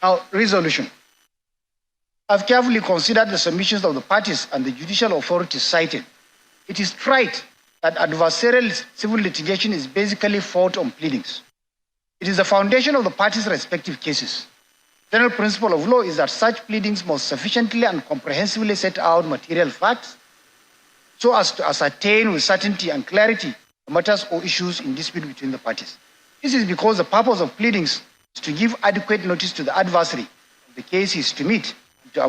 Now, resolution. I've carefully considered the submissions of the parties and the judicial authorities cited. It is right that adversarial civil litigation is basically fought on pleadings. It is the foundation of the parties' respective cases. The general principle of law is that such pleadings must sufficiently and comprehensively set out material facts so as to ascertain with certainty and clarity the matters or issues in dispute between the parties. This is because the purpose of pleadings is to give adequate notice to the adversary of the case he is to meet and to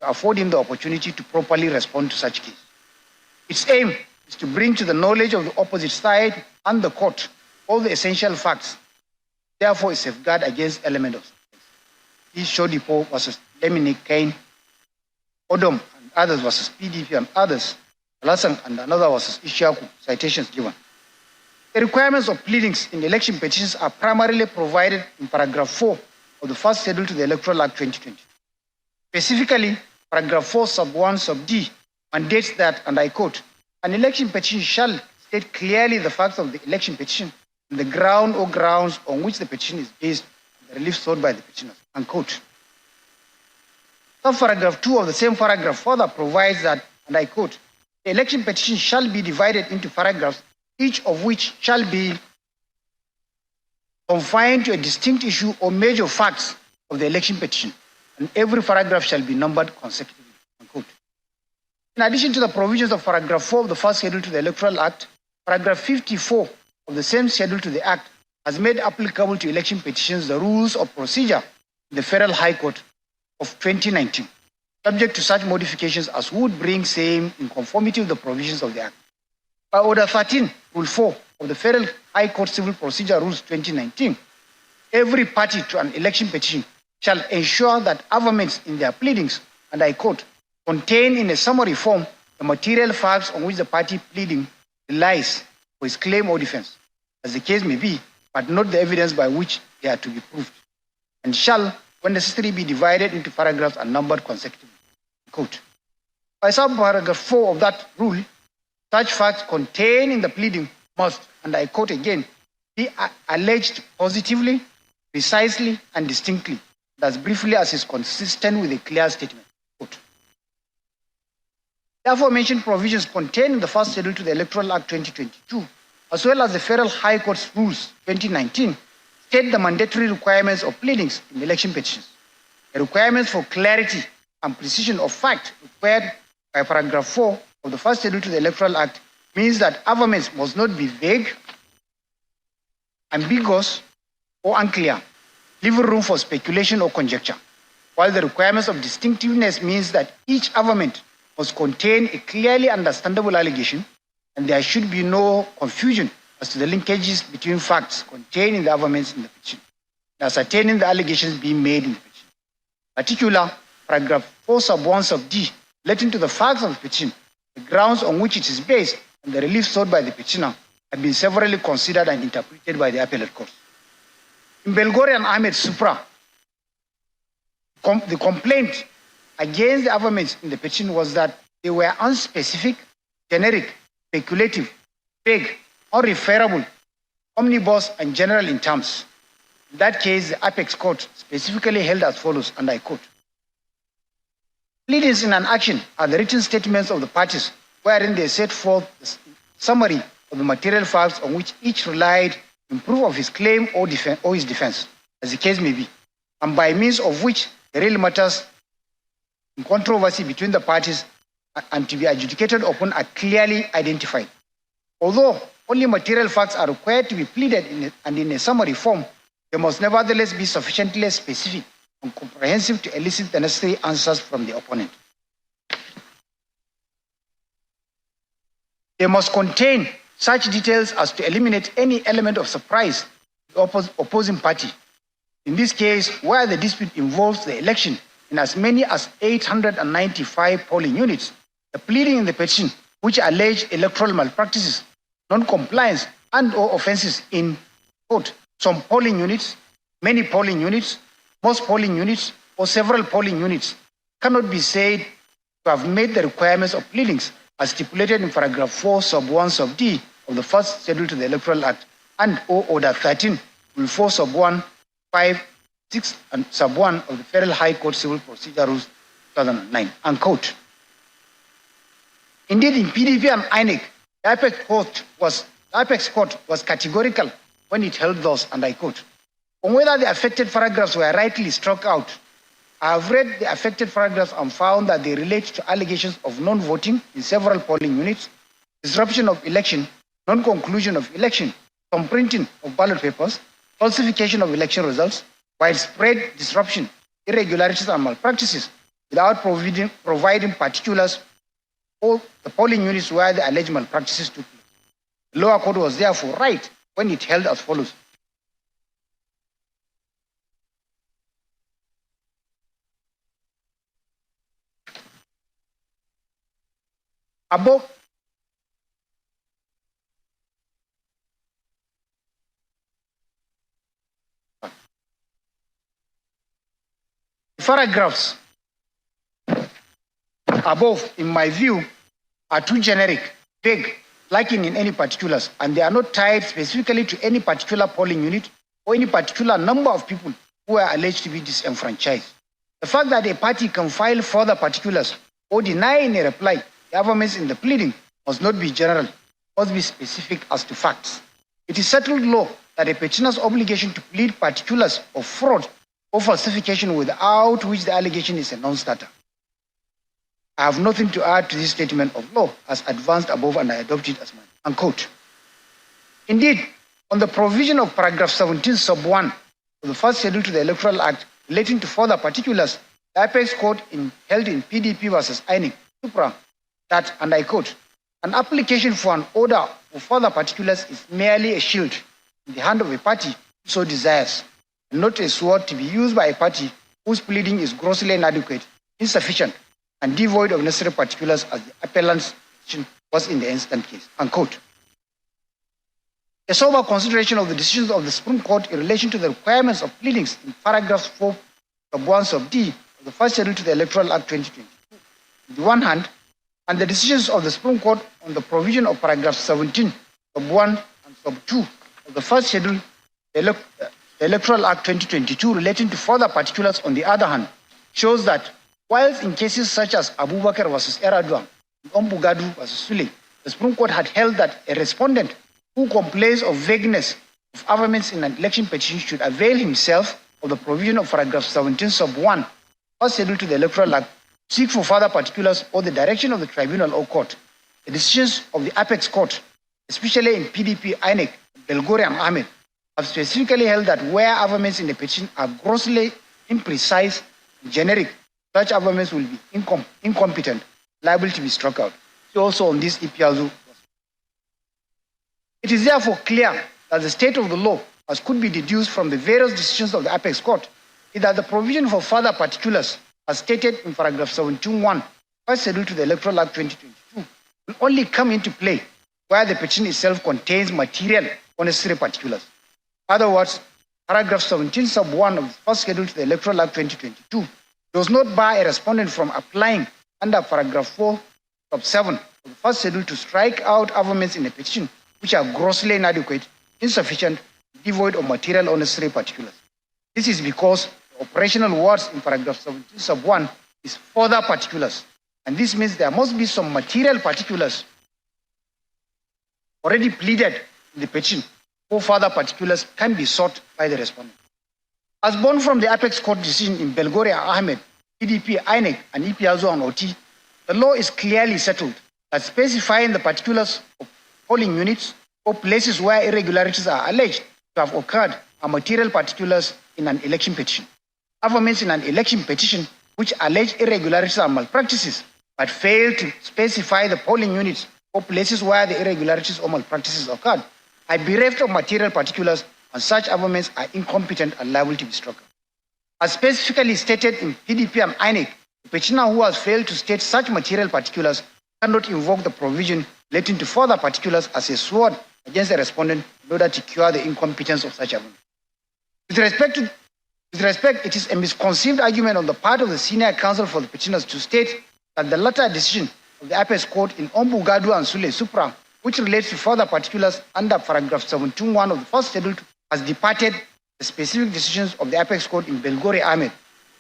afford him the opportunity to properly respond to such case. Its aim is to bring to the knowledge of the opposite side and the court all the essential facts, therefore safeguard against element of surprise. This Shodipo versus Lemini Kane, Odom and others versus PDP and others, Alassane and another versus Ishaku, citations given. The requirements of pleadings in election petitions are primarily provided in paragraph 4 of the first schedule to the Electoral Act 2020. Specifically, paragraph 4 sub 1 sub D mandates that, and I quote, an election petition shall state clearly the facts of the election petition and the ground or grounds on which the petition is based and the relief sought by the petitioners, unquote. Subparagraph 2 of the same paragraph further provides that, and I quote, the election petition shall be divided into paragraphs, each of which shall be confined to a distinct issue or major facts of the election petition, and every paragraph shall be numbered consecutively, unquote. In addition to the provisions of paragraph 4 of the first schedule to the Electoral Act, paragraph 54 of the same schedule to the Act has made applicable to election petitions the rules of procedure in the Federal High Court of 2019, subject to such modifications as would bring same in conformity with the provisions of the Act. By Order 13, Rule 4 of the Federal High Court Civil Procedure Rules 2019, every party to an election petition shall ensure that amendments in their pleadings, and I quote, contain in a summary form the material facts on which the party pleading relies for his claim or defense, as the case may be, but not the evidence by which they are to be proved, and shall, when necessary, be divided into paragraphs and numbered consecutively. Quote. By subparagraph 4 of that rule, such facts contained in the pleading must, and I quote again, be alleged positively, precisely, and distinctly, as briefly as is consistent with a clear statement. Quote. The aforementioned provisions contained in the first schedule to the Electoral Act 2022, as well as the Federal High Court's Rules 2019, state the mandatory requirements of pleadings in election petitions. The requirements for clarity and precision of fact required by paragraph 4 of the first schedule to the Electoral Act means that amendments must not be vague, ambiguous, or unclear, leaving room for speculation or conjecture, while the requirements of distinctiveness means that each amendment must contain a clearly understandable allegation, and there should be no confusion as to the linkages between facts contained in the amendments in the petition, and ascertaining the allegations being made in the petition. In particular, paragraph 4 sub 1 sub D, relating to the facts of the petition, the grounds on which it is based, and the relief sought by the petitioner have been severally considered and interpreted by the appellate court. In Belgore and Ahmed Supra, the complaint against the amendments in the petition was that they were unspecific, generic, speculative, vague, unreferable, omnibus, and general in terms. In that case, the apex court specifically held as follows, and I quote, pleadings in an action are the written statements of the parties wherein they set forth the summary of the material facts on which each relied in proof of his claim or his defense, as the case may be, and by means of which the real matters in controversy between the parties and to be adjudicated upon are clearly identified. Although only material facts are required to be pleaded and in a summary form, they must nevertheless be sufficiently specific and comprehensive to elicit the necessary answers from the opponent. They must contain such details as to eliminate any element of surprise to the opposing party. In this case, where the dispute involves the election in as many as 895 polling units, the pleading in the petition, which allege electoral malpractices, non-compliance, and/or offenses in, quote, some polling units, many polling units, most polling units, or several polling units, cannot be said to have met the requirements of pleadings as stipulated in paragraph 4 sub 1 sub D of the first schedule to the Electoral Act and or Order 13, Rule 4 sub 1, 5, 6 and sub 1 of the Federal High Court Civil Procedure Rules 2009, unquote. Indeed, in PDP and INEC, the Apex Court was categorical when it held those, and I quote, on whether the affected paragraphs were rightly struck out. I have read the affected paragraphs and found that they relate to allegations of non-voting in several polling units, disruption of election, non-conclusion of election, thumbprinting of ballot papers, falsification of election results, widespread disruption, irregularities and malpractices without providing particulars for the polling units where the alleged malpractices took place. The lower court was therefore right when it held as follows. Above paragraphs above, in my view, are too generic, vague, lacking in any particulars, and they are not tied specifically to any particular polling unit or any particular number of people who are alleged to be disenfranchised. The fact that a party can file further particulars or deny in a reply the affirmance in the pleading must not be general, must be specific as to facts. It is settled law that a petitioner's obligation to plead particulars of fraud or falsification without which the allegation is a non-starter. I have nothing to add to this statement of law as advanced above, and I adopt it as mine, unquote. Indeed, on the provision of paragraph 17 sub 1 of the first schedule to the Electoral Act relating to further particulars, the Apex Court held in PDP versus INEC, Supra, that, and I quote, an application for an order for further particulars is merely a shield in the hand of a party who so desires, and not a sword to be used by a party whose pleading is grossly inadequate, insufficient, and devoid of necessary particulars as the appellant's position was in the instant case, unquote. A sober consideration of the decisions of the Supreme Court in relation to the requirements of pleadings in paragraphs 4 sub 1 sub D of the first schedule to the Electoral Act 2022, on the one hand, and the decisions of the Supreme Court on the provision of paragraph 17 sub 1 and sub 2 of the first schedule, the Electoral Act 2022 relating to further particulars on the other hand, shows that whilst in cases such as Abubakar versus Eraduan and Ombugadu versus Sule, the Supreme Court had held that a respondent who complains of vagueness of affirmance in an election petition should avail himself of the provision of paragraph 17 sub 1, first schedule to the Electoral Act, seek for further particulars or the direction of the tribunal or court. The decisions of the Apex Court, especially in PDP, INEC, Belgore and Ahmed, have specifically held that where affirmance in the petition are grossly imprecise and generic, such affirmance will be incompetent, liable to be struck out. See also on this Ipiazu. It is therefore clear that the state of the law, as could be deduced from the various decisions of the Apex Court, is that the provision for further particulars, as stated in paragraph 17.1, first schedule to the Electoral Act 2022, will only come into play where the petition itself contains material or necessary particulars. In other words, paragraph 17 sub 1 of the first schedule to the Electoral Act 2022 does not bar a respondent from applying under paragraph 4 sub 7 of the first schedule to strike out affirmance in a petition which are grossly inadequate, insufficient, devoid of material or necessary particulars. This is because the operational words in paragraph 17 sub 1 is further particulars, and this means there must be some material particulars already pleaded in the petition or further particulars can be sought by the respondent. As born from the Apex Court decision in Belgore Ahmed, PDP, INEC, and Ipiazu and OT, the law is clearly settled that specifying the particulars of polling units or places where irregularities are alleged to have occurred are material particulars in an election petition. Affirmance in an election petition which allege irregularities and malpractices but fail to specify the polling units or places where the irregularities or malpractices occurred are bereft of material particulars, and such affirmance are incompetent and liable to be struck. As specifically stated in PDP and INEC, the petitioner who has failed to state such material particulars cannot invoke the provision relating to further particulars as a sword against the respondent in order to cure the incompetence of such affirmance. With respect, it is a misconceived argument on the part of the senior counsel for the petitioners to state that the latter decision of the Apex Court in Ombugadu and Sule Supra, which relates to further particulars under paragraph 17.1 of the first schedule, has departed the specific decisions of the Apex Court in Belgore Ahmed,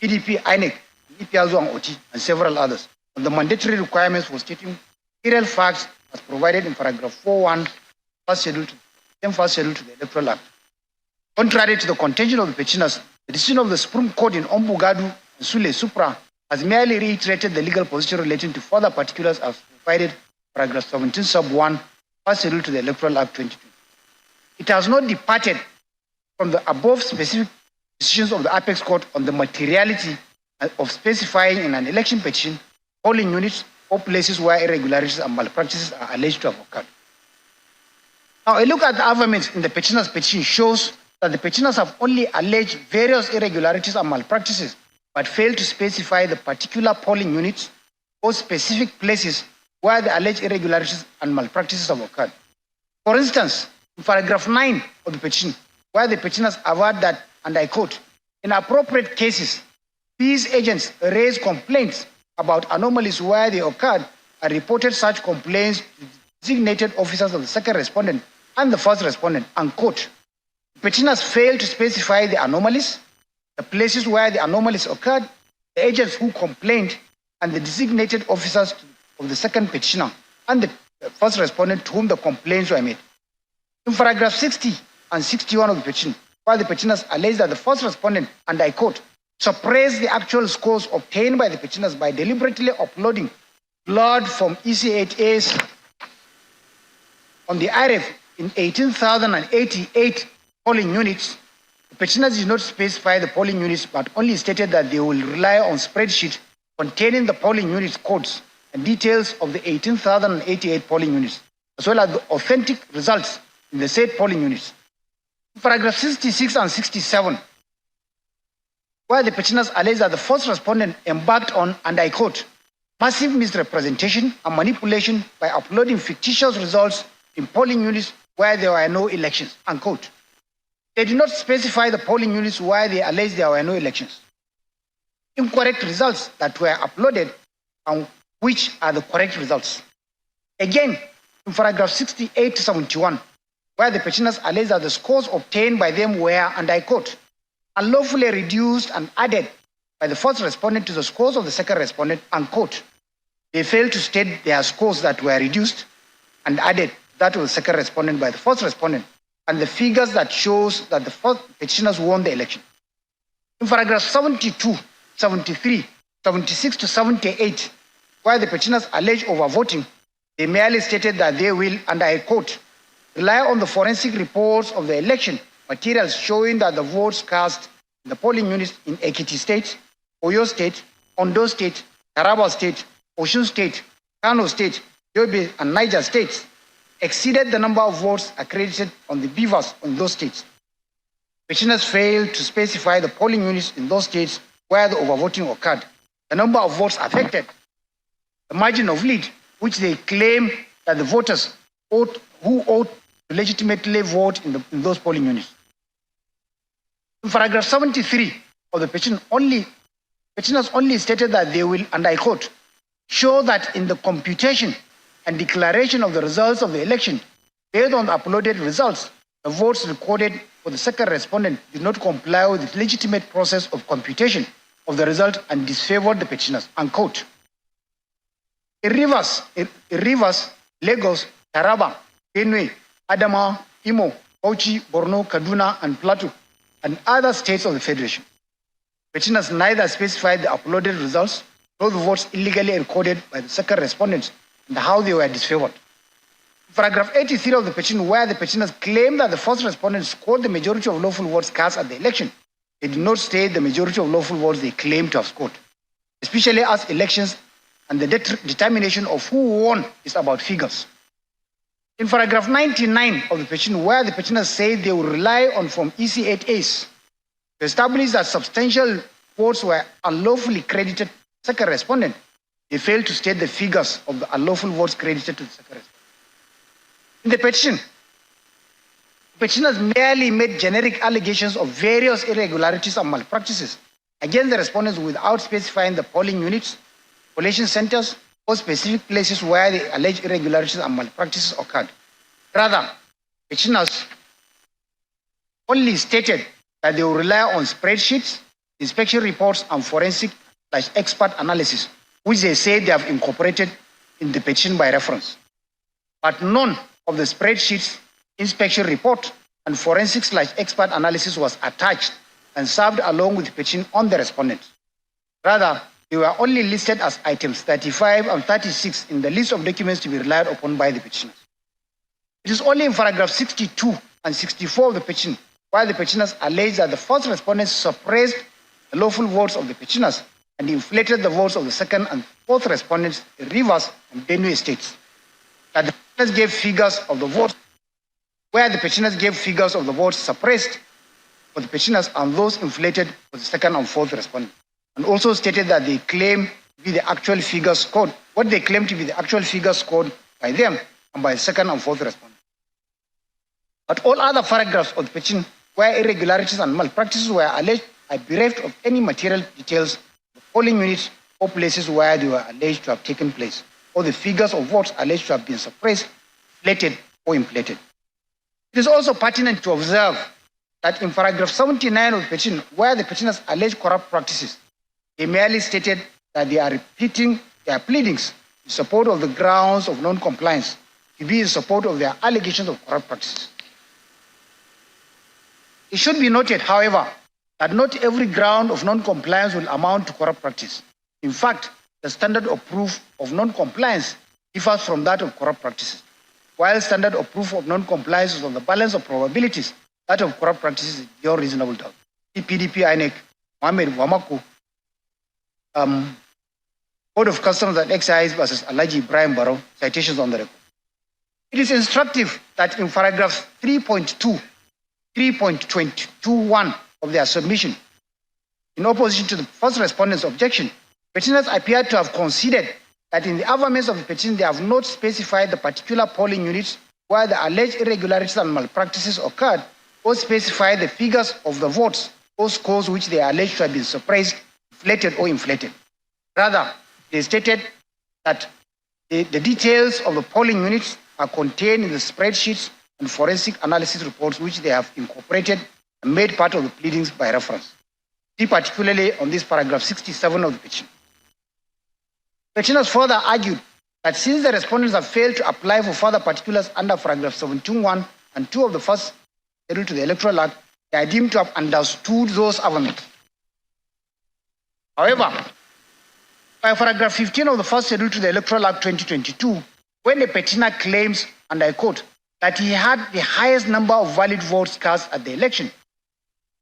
PDP, INEC, Ipiazo and Oti, and several others, on the mandatory requirements for stating material facts as provided in paragraph 4.1, first schedule to the Electoral Act. Contrary to the contention of the petitioners, the decision of the Supreme Court in Ombugadu and Sule Supra has merely reiterated the legal position relating to further particulars as provided paragraph 17 sub 1, first schedule to the Electoral Act 2020. It has not departed from the above specific decisions of the Apex Court on the materiality of specifying in an election petition polling units or places where irregularities and malpractices are alleged to have occurred. Now, a look at the affirmance in the petitioner's petition shows that the petitioners have only alleged various irregularities and malpractices, but failed to specify the particular polling units or specific places where the alleged irregularities and malpractices have occurred. For instance, in paragraph 9 of the petition, where the petitioners avowed that, and I quote, in appropriate cases, these agents raised complaints about anomalies where they occurred and reported such complaints to designated officers of the second respondent and the first respondent, unquote. The petitioners failed to specify the anomalies, the places where the anomalies occurred, the agents who complained, and the designated officers of the second petitioner and the first respondent to whom the complaints were made. In paragraph 60 and 61 of the petition, where the petitioners allege that the first respondent, and I quote, suppressed the actual scores obtained by the petitioners by deliberately uploading blood from EC8As on the IRF in 18,088 polling units. The petitioners did not specify the polling units, but only stated that they will rely on spreadsheets containing the polling units codes and details of the 18,088 polling units, as well as the authentic results in the said polling units. In paragraph 66 and 67, where the petitioners allege that the first respondent embarked on, and I quote, massive misrepresentation and manipulation by uploading fictitious results in polling units where there were no elections, unquote. They did not specify the polling units where they allege there were no elections. Incorrect results that were uploaded and which are the correct results. Again, in paragraph 68 to 71, where the petitioners allege that the scores obtained by them were, and I quote, unlawfully reduced and added by the first respondent to the scores of the second respondent, unquote. They failed to state their scores that were reduced and added that of the second respondent by the first respondent, and the figures that shows that the first petitioners won the election. In paragraph 72, 73, 76 to 78, where the petitioners allege overvoting, they merely stated that they will, and I quote, rely on the forensic reports of the election materials showing that the votes cast in the polling units in Ekiti State, Oyo State, Ondo State, Taraba State, Osun State, Kano State, Yobe, and Niger States exceeded the number of votes accredited on the beavers in those states. Petitioners failed to specify the polling units in those states where the overvoting occurred, the number of votes affected, the margin of lead, which they claim that the voters who ought to legitimately vote in those polling units. In paragraph 73 of the petition, petitioners only stated that they will, and I quote, show that in the computation and declaration of the results of the election, based on the uploaded results, the votes recorded for the second respondent did not comply with the legitimate process of computation of the result and disfavored the petitioners, unquote. In Rivers, Lagos, Taraba, Benue, Adamawa, Imo, Bauchi, Borno, Kaduna, and Plateau, and other states of the Federation. Petitioners neither specified the uploaded results nor the votes illegally recorded by the second respondents and how they were disfavored. Paragraph 83 of the petition, where the petitioners claim that the first respondents scored the majority of lawful votes cast at the election, they did not state the majority of lawful votes they claim to have scored, especially as elections and the determination of who won is about figures. In paragraph 99 of the petition, where the petitioners say they will rely on Form EC8As to establish that substantial votes were unlawfully credited to the second respondent, they failed to state the figures of the unlawful votes credited to the second respondent. In the petition, petitioners merely made generic allegations of various irregularities and malpractices against the respondents without specifying the polling units, collation centers, or specific places where the alleged irregularities and malpractices occurred. Rather, petitioners only stated that they will rely on spreadsheets, inspection reports, and forensic/expert analysis, which they say they have incorporated in the petition by reference. But none of the spreadsheets, inspection report, and forensic/expert analysis was attached and served along with the petition on the respondent. Rather, they were only listed as items 35 and 36 in the list of documents to be relied upon by the petitioners. It is only in paragraph 62 and 64 of the petition where the petitioners allege that the first respondents suppressed the lawful votes of the petitioners and inflated the votes of the second and fourth respondents in Rivers and Benue states. That the petitioners gave figures of the votes, where the petitioners gave figures of the votes suppressed for the petitioners and those inflated for the second and fourth respondents. And also stated that they claim to be the actual figures scored, what they claim to be the actual figures scored by them and by the second and fourth respondents. But all other paragraphs of the petition where irregularities and malpractices were alleged are bereft of any material details of the polling units or places where they were alleged to have taken place, or the figures of votes alleged to have been suppressed, inflated, or inflated. It is also pertinent to observe that in paragraph 79 of the petition, where the petitioners allege corrupt practices, they merely stated that they are repeating their pleadings in support of the grounds of non-compliance to be in support of their allegations of corrupt practices. It should be noted, however, that not every ground of non-compliance will amount to corrupt practice. In fact, the standard of proof of non-compliance differs from that of corrupt practices. While standard of proof of non-compliance is on the balance of probabilities, that of corrupt practices is beyond reasonable doubt. PDP, INEC, Mohammed Wamako, Board of Customs and Excise versus Alaji Ibrahim Barrow, citations on the record. It is instructive that in paragraphs 3.2, 3.21 of their submission, in opposition to the first respondent's objection, petitioners appear to have conceded that in the averments of the petition, they have not specified the particular polling units where the alleged irregularities and malpractices occurred, or specify the figures of the votes or scores which they are alleged to have been suppressed, inflated, or inflated. Rather, they stated that the details of the polling units are contained in the spreadsheets and forensic analysis reports which they have incorporated and made part of the pleadings by reference. See particularly on this paragraph 67 of the petition. Petitioners further argued that since the respondents have failed to apply for further particulars under paragraph 17(1) and 2 of the first schedule to the Electoral Act, they are deemed to have understood those averments. However, by paragraph 15 of the first schedule to the Electoral Act 2022, when the petitioner claims, and I quote, that he had the highest number of valid votes cast at the election,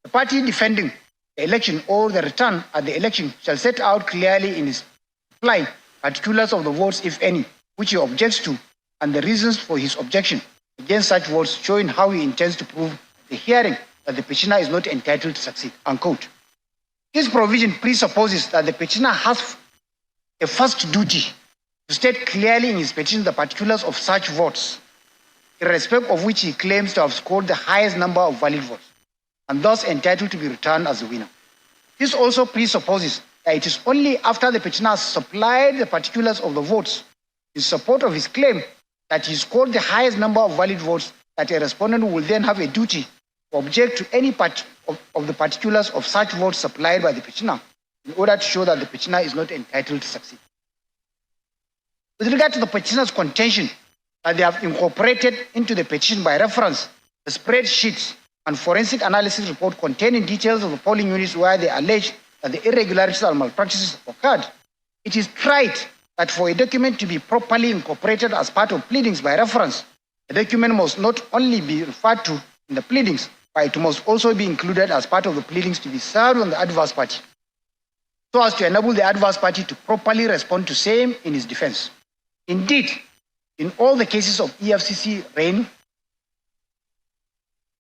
the party defending the election or the return at the election shall set out clearly in his reply particulars of the votes, if any, which he objects to, and the reasons for his objection against such votes, showing how he intends to prove the hearing that the petitioner is not entitled to succeed, unquote. This provision presupposes that the petitioner has a first duty to state clearly in his petition the particulars of such votes, in respect of which he claims to have scored the highest number of valid votes, and thus entitled to be returned as the winner. This also presupposes that it is only after the petitioner has supplied the particulars of the votes in support of his claim that he scored the highest number of valid votes that a respondent will then have a duty to object to any part of the particulars of such votes supplied by the petitioner in order to show that the petitioner is not entitled to succeed. With regard to the petitioner's contention that they have incorporated into the petition by reference the spreadsheets and forensic analysis report containing details of the polling units where they allege that the irregularities and malpractices occurred, it is right that for a document to be properly incorporated as part of pleadings by reference, the document must not only be referred to in the pleadings, but it must also be included as part of the pleadings to be served on the adverse party, so as to enable the adverse party to properly respond to same in his defense. Indeed, in all the cases of EFCC reign,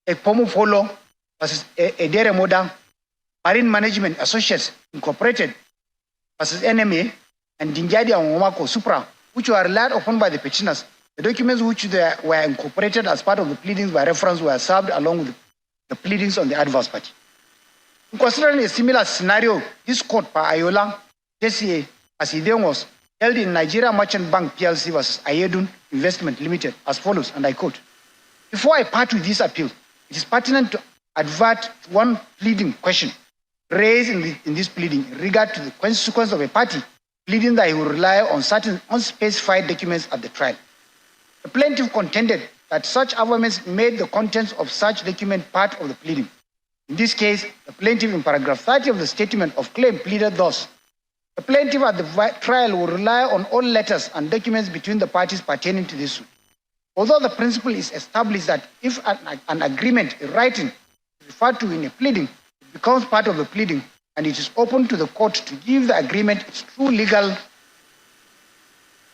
Ekpomo Polo versus Edere Moda, Marine Management Associates Incorporated versus NMA, and Dinjadi and Womako Supra, which were relied upon by the petitioners, the documents which were incorporated as part of the pleadings by reference were served along with the pleadings on the adverse party. In considering a similar scenario, this court, per Ayola, JCA, as he then was, held in Nigeria Merchant Bank PLC versus Ayedun Investment Limited as follows, and I quote, "Before I part with this appeal, it is pertinent to advert to one pleading question raised in this pleading in regard to the consequence of a party pleading that he will rely on certain unspecified documents at the trial. The plaintiff contended that such affirmance made the contents of such document part of the pleading. In this case, the plaintiff in paragraph 30 of the statement of claim pleaded thus: the plaintiff at the trial will rely on all letters and documents between the parties pertaining to this suit. Although the principle is established that if an agreement in writing is referred to in a pleading, it becomes part of the pleading, and it is open to the court to give the agreement its true legal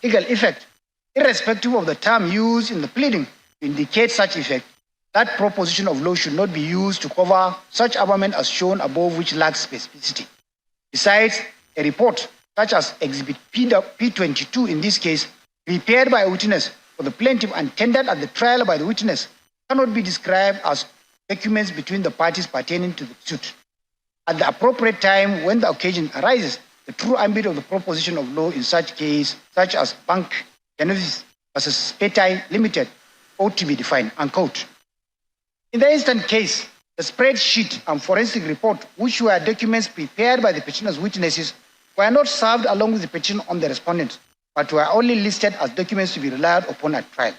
effect, irrespective of the term used in the pleading to indicate such effect. That proposition of law should not be used to cover such affirmation as shown above, which lacks specificity. Besides, a report such as Exhibit P22 in this case, prepared by a witness for the plaintiff and tendered at the trial by the witness, cannot be described as documents between the parties pertaining to the suit. At the appropriate time, when the occasion arises, the true ambit of the proposition of law in such case, such as Bank Genesis versus Petai Limited, ought to be defined, unquote. In the instant case, the spreadsheet and forensic report, which were documents prepared by the petitioner's witnesses, were not served along with the petition on the respondent, but were only listed as documents to be relied upon at trial.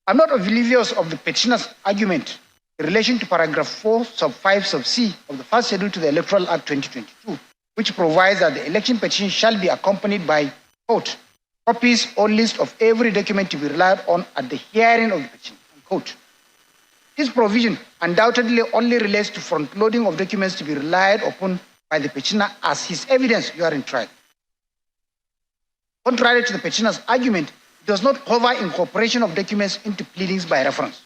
I'm not oblivious of the petitioner's argument in relation to paragraph 4 sub 5 sub c of the first schedule to the Electoral Act 2022, which provides that the election petition shall be accompanied by, quote, copies or list of every document to be relied on at the hearing of the petition, unquote. This provision undoubtedly only relates to front-loading of documents to be relied upon by the petitioner as his evidence during trial. Contrary to the petitioner's argument, it does not cover incorporation of documents into pleadings by reference.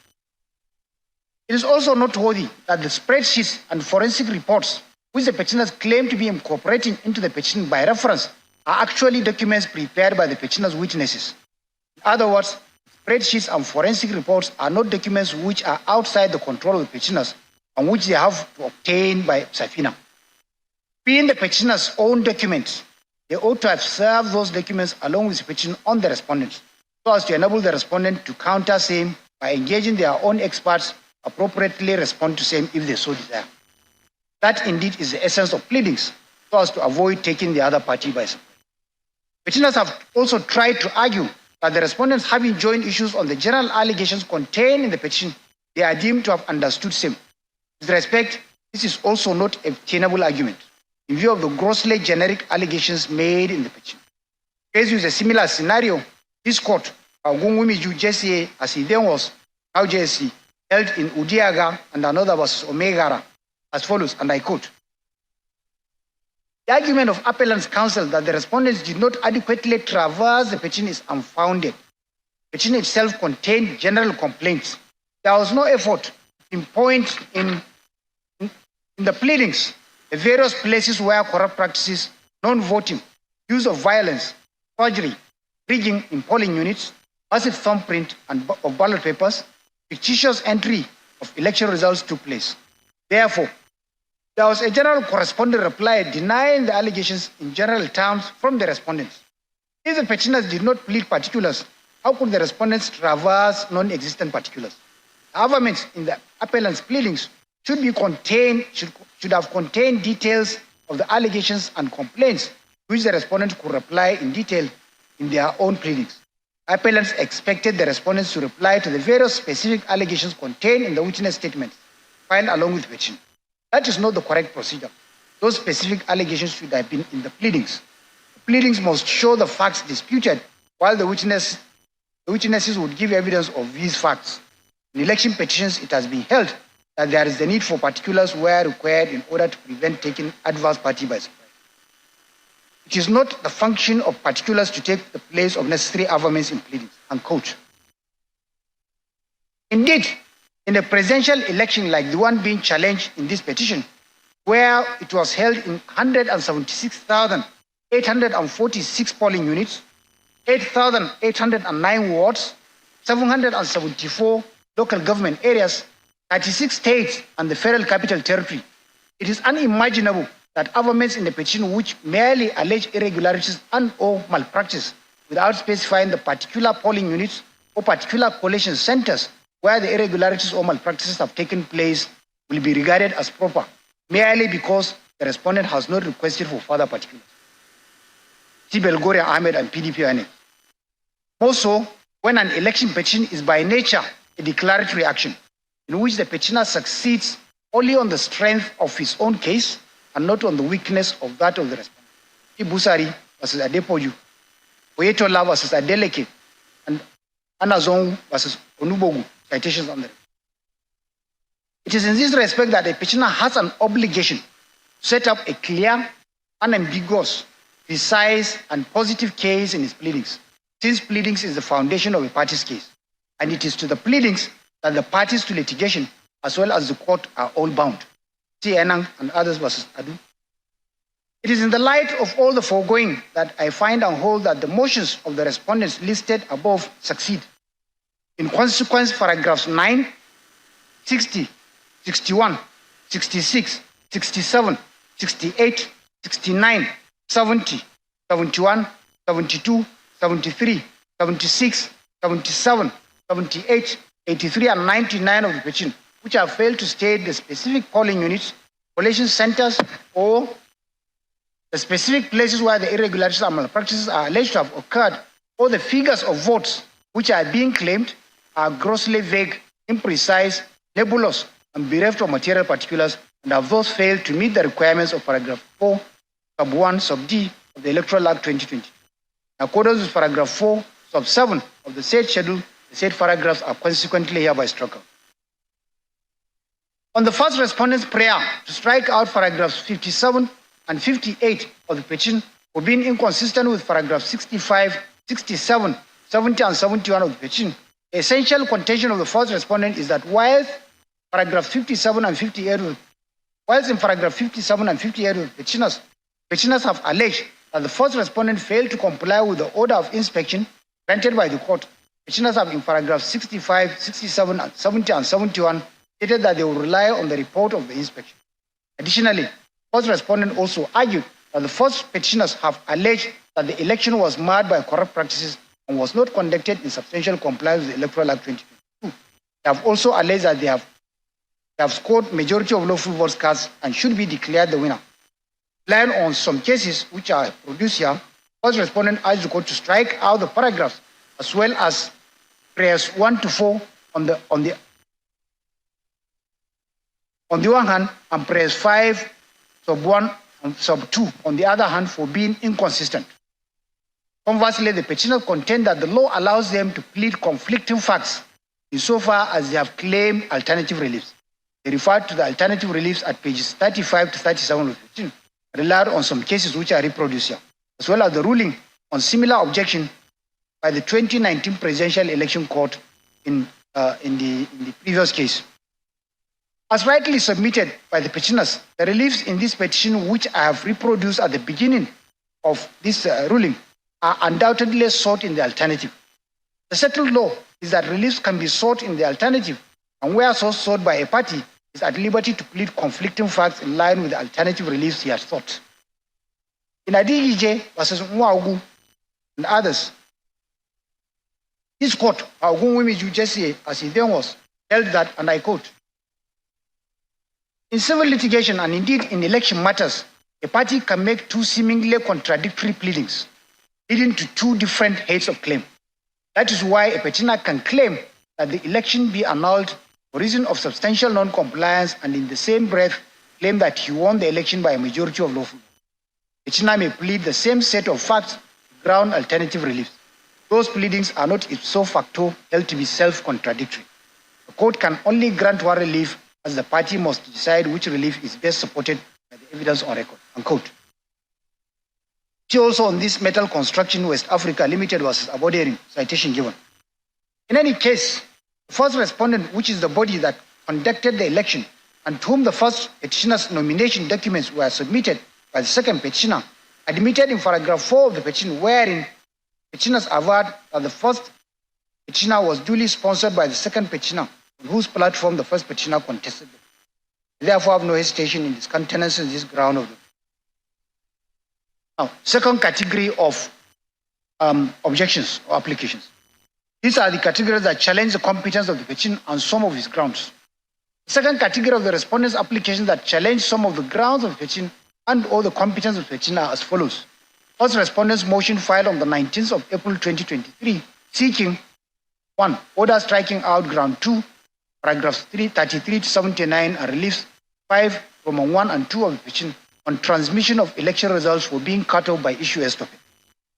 It is also noteworthy that the spreadsheets and forensic reports, which the petitioners claim to be incorporating into the petition by reference, are actually documents prepared by the petitioner's witnesses. In other words, spreadsheets and forensic reports are not documents which are outside the control of the petitioners and which they have to obtain by subpoena. Being the petitioner's own documents, they ought to have served those documents along with the petition on the respondent, so as to enable the respondent to counter same by engaging their own experts appropriately respond to same if they so desire. That indeed is the essence of pleadings, so as to avoid taking the other party by surprise. Petitioners have also tried to argue that the respondents, having joined issues on the general allegations contained in the petition, they are deemed to have understood same. With respect, this is also not a tenable argument in view of the grossly generic allegations made in the petition. Faced with a similar scenario, this court, Agungumiju JCA, as he then was, now JSC, held in Udiaga and another was Omegara, as follows, and I quote: the argument of appellant's counsel that the respondents did not adequately traverse the petition is unfounded. The petition itself contained general complaints. There was no effort to pinpoint in the pleadings the various places where corrupt practices, non-voting, use of violence, forgery, rigging in polling units, massive thumbprint of ballot papers, fictitious entry of election results took place. Therefore, there was a general corresponding reply denying the allegations in general terms from the respondents. If the petitioners did not plead particulars, how could the respondents traverse non-existent particulars? The affirmance in the appellant's pleadings should have contained details of the allegations and complaints which the respondents could reply in detail in their own pleadings. Appellants expected the respondents to reply to the various specific allegations contained in the witness statements filed along with petition. That is not the correct procedure. Those specific allegations should have been in the pleadings. The pleadings must show the facts disputed, while the witnesses would give evidence of these facts. In election petitions, it has been held that there is the need for particulars where required in order to prevent taking adverse party by surprise. It is not the function of particulars to take the place of necessary affirmance in pleadings, unquote. Indeed, in a presidential election like the one being challenged in this petition, where it was held in 176,846 polling units, 8,809 wards, 774 local government areas, 36 states and the Federal Capital Territory, it is unimaginable that affirmance in the petition which merely allege irregularities and or malpractice without specifying the particular polling units or particular collation centers where the irregularities or malpractices have taken place will be regarded as proper, merely because the respondent has not requested for further particulars. See Belgoria Ahmed and PDP. Also, when an election petition is by nature a declaratory action, in which the petitioner succeeds only on the strength of his own case and not on the weakness of that of the respondent. Busari versus Adepoju, Oyetola versus Adeleke, and Anazong versus Onubogu, citations on them. It is in this respect that a petitioner has an obligation to set up a clear, unambiguous, precise, and positive case in his pleadings, since pleadings is the foundation of a party's case, and it is to the pleadings that the parties to litigation, as well as the court, are all bound. See Enang and others versus Adu. It is in the light of all the foregoing that I find and hold that the motions of the respondents listed above succeed. In consequence, paragraphs 9, 60, 61, 66, 67, 68, 69, 70, 71, 72, 73, 76, 77, 78, 83, and 99 of the petition, which have failed to state the specific polling units, collation centers, or the specific places where the irregularities and malpractices are alleged to have occurred, or the figures of votes which are being claimed, are grossly vague, imprecise, nebulous, and bereft of material particulars, and have thus failed to meet the requirements of paragraph 4, sub 1, sub D of the Electoral Act 2020. In accordance with paragraph 4, sub 7 of the said schedule, the said paragraphs are consequently hereby struck out. On the first respondent's prayer to strike out paragraphs 57 and 58 of the petition for being inconsistent with paragraphs 65, 67, 70, and 71 of the petition, the essential contention of the first respondent is that whilst in paragraph 57 and 58 of the petitioners have alleged that the first respondent failed to comply with the order of inspection granted by the court, petitioners have in paragraphs 65, 67, 70, and 71 stated that they will rely on the report of the inspection. Additionally, first respondent also argued that the first petitioners have alleged that the election was marred by corrupt practices and was not conducted in substantial compliance with the Electoral Act 2022. They have also alleged that they have scored majority of lawful votes cast and should be declared the winner. Relying on some cases which are produced here, first respondent urged the court to strike out the paragraphs as well as prayers 1 to 4 on the one hand, and prayers 5 sub 1 and sub 2 on the other hand, for being inconsistent. Conversely, the petitioners contend that the law allows them to plead conflicting facts insofar as they have claimed alternative reliefs. They referred to the alternative reliefs at pages 35 to 37 of the petition, relied on some cases which are reproduced here, as well as the ruling on similar objection by the 2019 Presidential Election Court in the previous case. As rightly submitted by the petitioners, the reliefs in this petition, which I have reproduced at the beginning of this ruling, are undoubtedly sought in the alternative. The settled law is that reliefs can be sought in the alternative, and where so sought by a party is at liberty to plead conflicting facts in line with the alternative reliefs he has sought. In Adigije versus Nwaugu and others, this court, Ogunwumiju Jesse, as he then was, held that, and I quote, in civil litigation and indeed in election matters, a party can make two seemingly contradictory pleadings, leading to two different heads of claim. That is why a petitioner can claim that the election be annulled for reason of substantial non-compliance, and in the same breath claim that he won the election by a majority of lawful. Petitioner may plead the same set of facts to ground alternative reliefs. Those pleadings are not ipso facto held to be self-contradictory. The court can only grant one relief, as the party must decide which relief is best supported by the evidence on record. Unquote. See also on this Metal Construction West Africa Limited versus Abodering, citation given. In any case, the first respondent, which is the body that conducted the election and to whom the first petitioner's nomination documents were submitted by the second petitioner, admitted in paragraph 4 of the petition, wherein petitioners averred that the first petitioner was duly sponsored by the second petitioner, on whose platform the first petitioner contested. They therefore have no hesitation in discountenancing this ground of the. Now, second category of objections or applications. These are the categories that challenge the competence of the petition on some of its grounds. The second category of the respondents' applications that challenge some of the grounds of the petition and or the competence of the petition are as follows. First, respondents' motion filed on the 19th of April 2023 seeking 1. Order striking out ground 2, paragraphs 33 to 79 and reliefs 5, Roman 1 and 2 of the petition on transmission of election results for being cut off by issue estoppel.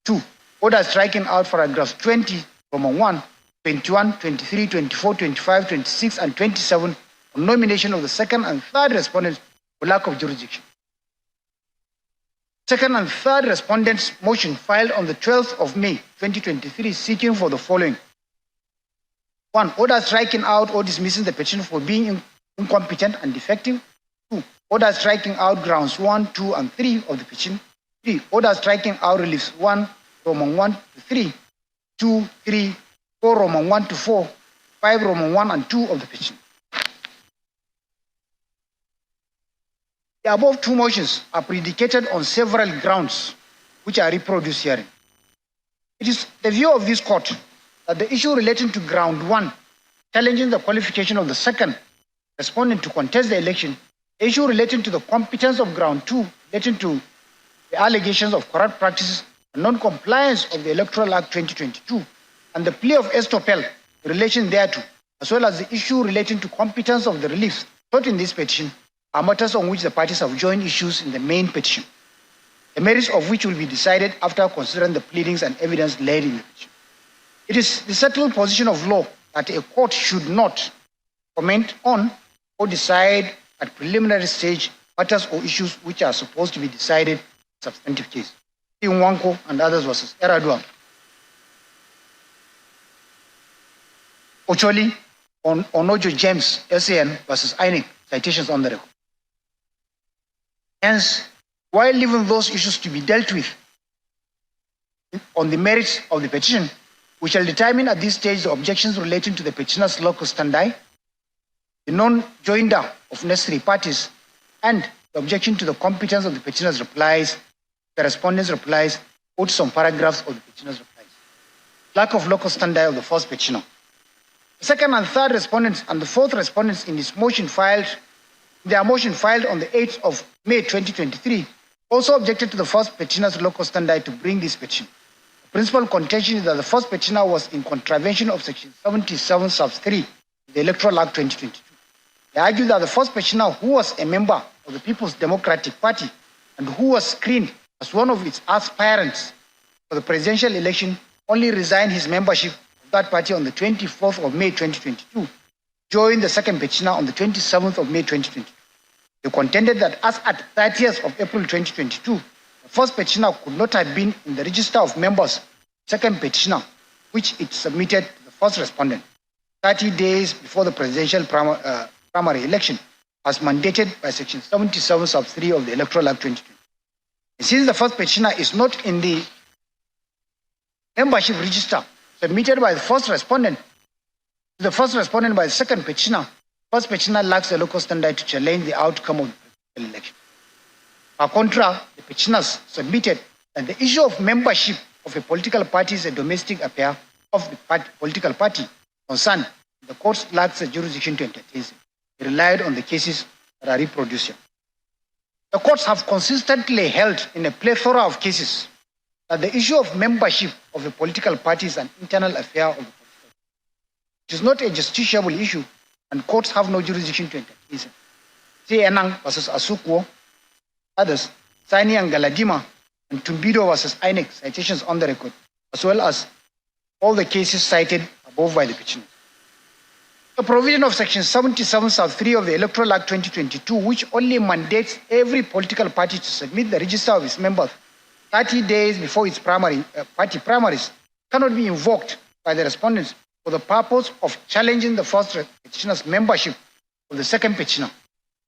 2. Order striking out paragraphs 20, Roman 1, 21, 23, 24, 25, 26, and 27 on nomination of the second and third respondents for lack of jurisdiction. Second and third respondents' motion filed on the 12th of May 2023 seeking for the following. 1. Order striking out or dismissing the petition for being incompetent and defective. 2. Order striking out grounds 1, 2, and 3 of the petition. 3. Order striking out reliefs 1, Roman 1 to 3, 2, 3, 4, Roman 1 to 4, 5, Roman 1 and 2 of the petition. The above two motions are predicated on several grounds, which are reproduced herein. It is the view of this court that the issue relating to ground 1, challenging the qualification of the second respondent to contest the election, the issue relating to the competence of ground 2, relating to the allegations of corrupt practices and non-compliance of the Electoral Act 2022, and the plea of estoppel in relation thereto, as well as the issue relating to competence of the reliefs sought in this petition, are matters on which the parties have joined issues in the main petition, the merits of which will be decided after considering the pleadings and evidence laid in the petition. It is the settled position of law that a court should not comment on or decide at preliminary stage matters or issues which are supposed to be decided in substantive case. Wanko and others versus Eradua. Ocholi on Onojo James, SAN versus INEC, citations on the record. Hence, while leaving those issues to be dealt with on the merits of the petition, we shall determine at this stage the objections relating to the petitioner's locus standi, the non-joinder of necessary parties, and the objection to the competence of the petitioner's replies, the respondent's replies, or some paragraphs of the petitioner's replies. Lack of locus standi of the first petitioner. The second and third respondents and the fourth respondents in this motion filed, their motion filed on the 8th of May 2023, also objected to the first petitioner's locus standi to bring this petition. The principal contention is that the first petitioner was in contravention of section 77 sub 3 of the Electoral Act 2022. They argue that the first petitioner, who was a member of the People's Democratic Party and who was screened as one of its aspirants for the presidential election, only resigned his membership of that party on the 24th of May 2022, joined the second petitioner on the 27th of May 2022. They contended that as at 30th of April 2022, the first petitioner could not have been in the register of members, second petitioner, which it submitted to the first respondent 30 days before the presidential primary election, as mandated by section 77 sub 3 of the Electoral Act 2020. Since the first petitioner is not in the membership register submitted by the first respondent to the first respondent by the second petitioner, first petitioner lacks the locus standi to challenge the outcome of the presidential election. By contrast, the petitioners submitted that the issue of membership of a political party is a domestic affair of the political party concerned. The courts lacks the jurisdiction to entertain it. They relied on the cases that are reproduced here. The courts have consistently held in a plethora of cases that the issue of membership of a political party is an internal affair of the political party. It is not a justiciable issue, and courts have no jurisdiction to entertain it. See Enang versus Asukwo, others, Sani and Galadima, and Tumbido versus INEC, citations on the record, as well as all the cases cited above by the petitioner. The provision of section 77 sub 3 of the Electoral Act 2022, which only mandates every political party to submit the register of its members 30 days before its party primaries, cannot be invoked by the respondents for the purpose of challenging the first petitioner's membership of the second petitioner.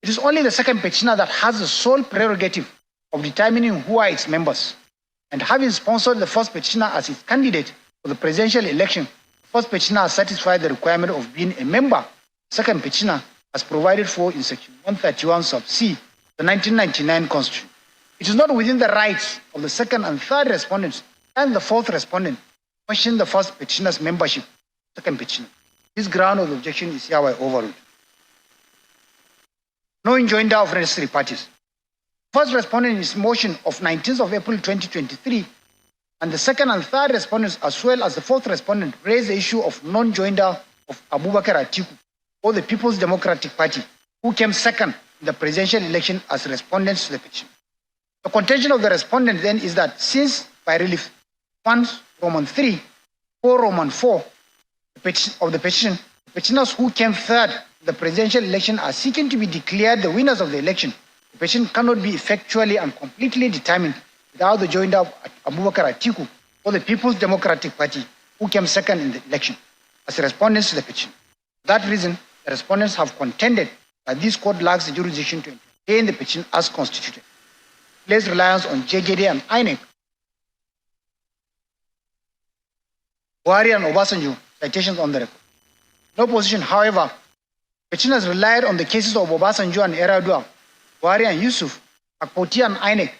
It is only the second petitioner that has the sole prerogative of determining who are its members. And having sponsored the first petitioner as its candidate for the presidential election, the first petitioner has satisfied the requirement of being a member. The second petitioner, as provided for in section 131 sub C, the 1999 Constitution. It is not within the rights of the second and third respondents and the fourth respondent to question the first petitioner's membership second petition. This ground of objection is hereby overruled. No enjoinder of necessary parties. First respondent in his motion of 19th of April 2023, and the second and third respondents, as well as the fourth respondent, raised the issue of non-joinder of Abubakar Atiku or the People's Democratic Party, who came second in the presidential election as respondents to the petition. The contention of the respondent then is that since by relief 1 Roman 3, 4 Roman 4 of the petition, the petitioners who came third in the presidential election are seeking to be declared the winners of the election. The petition cannot be effectually and completely determined without the joinder of Abubakar Atiku or the People's Democratic Party, who came second in the election, as respondents to the petition. For that reason, the respondents have contended that this court lacks the jurisdiction to entertain the petition as constituted. Place reliance on JGD and INEC. Buhari and Obasanjo, citations on the record. No position, however, petitioners relied on the cases of Obasanjo and Eradua, Buhari and Yusuf, Akpoti and INEC,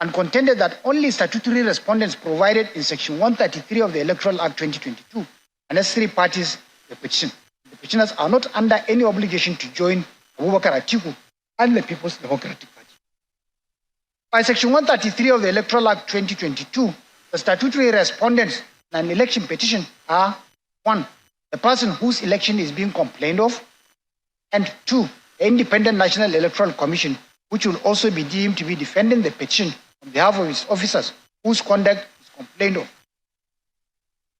and contended that only statutory respondents provided in Section 133 of the Electoral Act 2022 are necessary parties to the petition. The petitioners are not under any obligation to join Abubakar Atiku and the People's Democratic Party. By Section 133 of the Electoral Act 2022, the statutory respondents in an election petition are 1. The person whose election is being complained of, and 2. The Independent National Electoral Commission, which will also be deemed to be defending the petition on behalf of its officers whose conduct is complained of.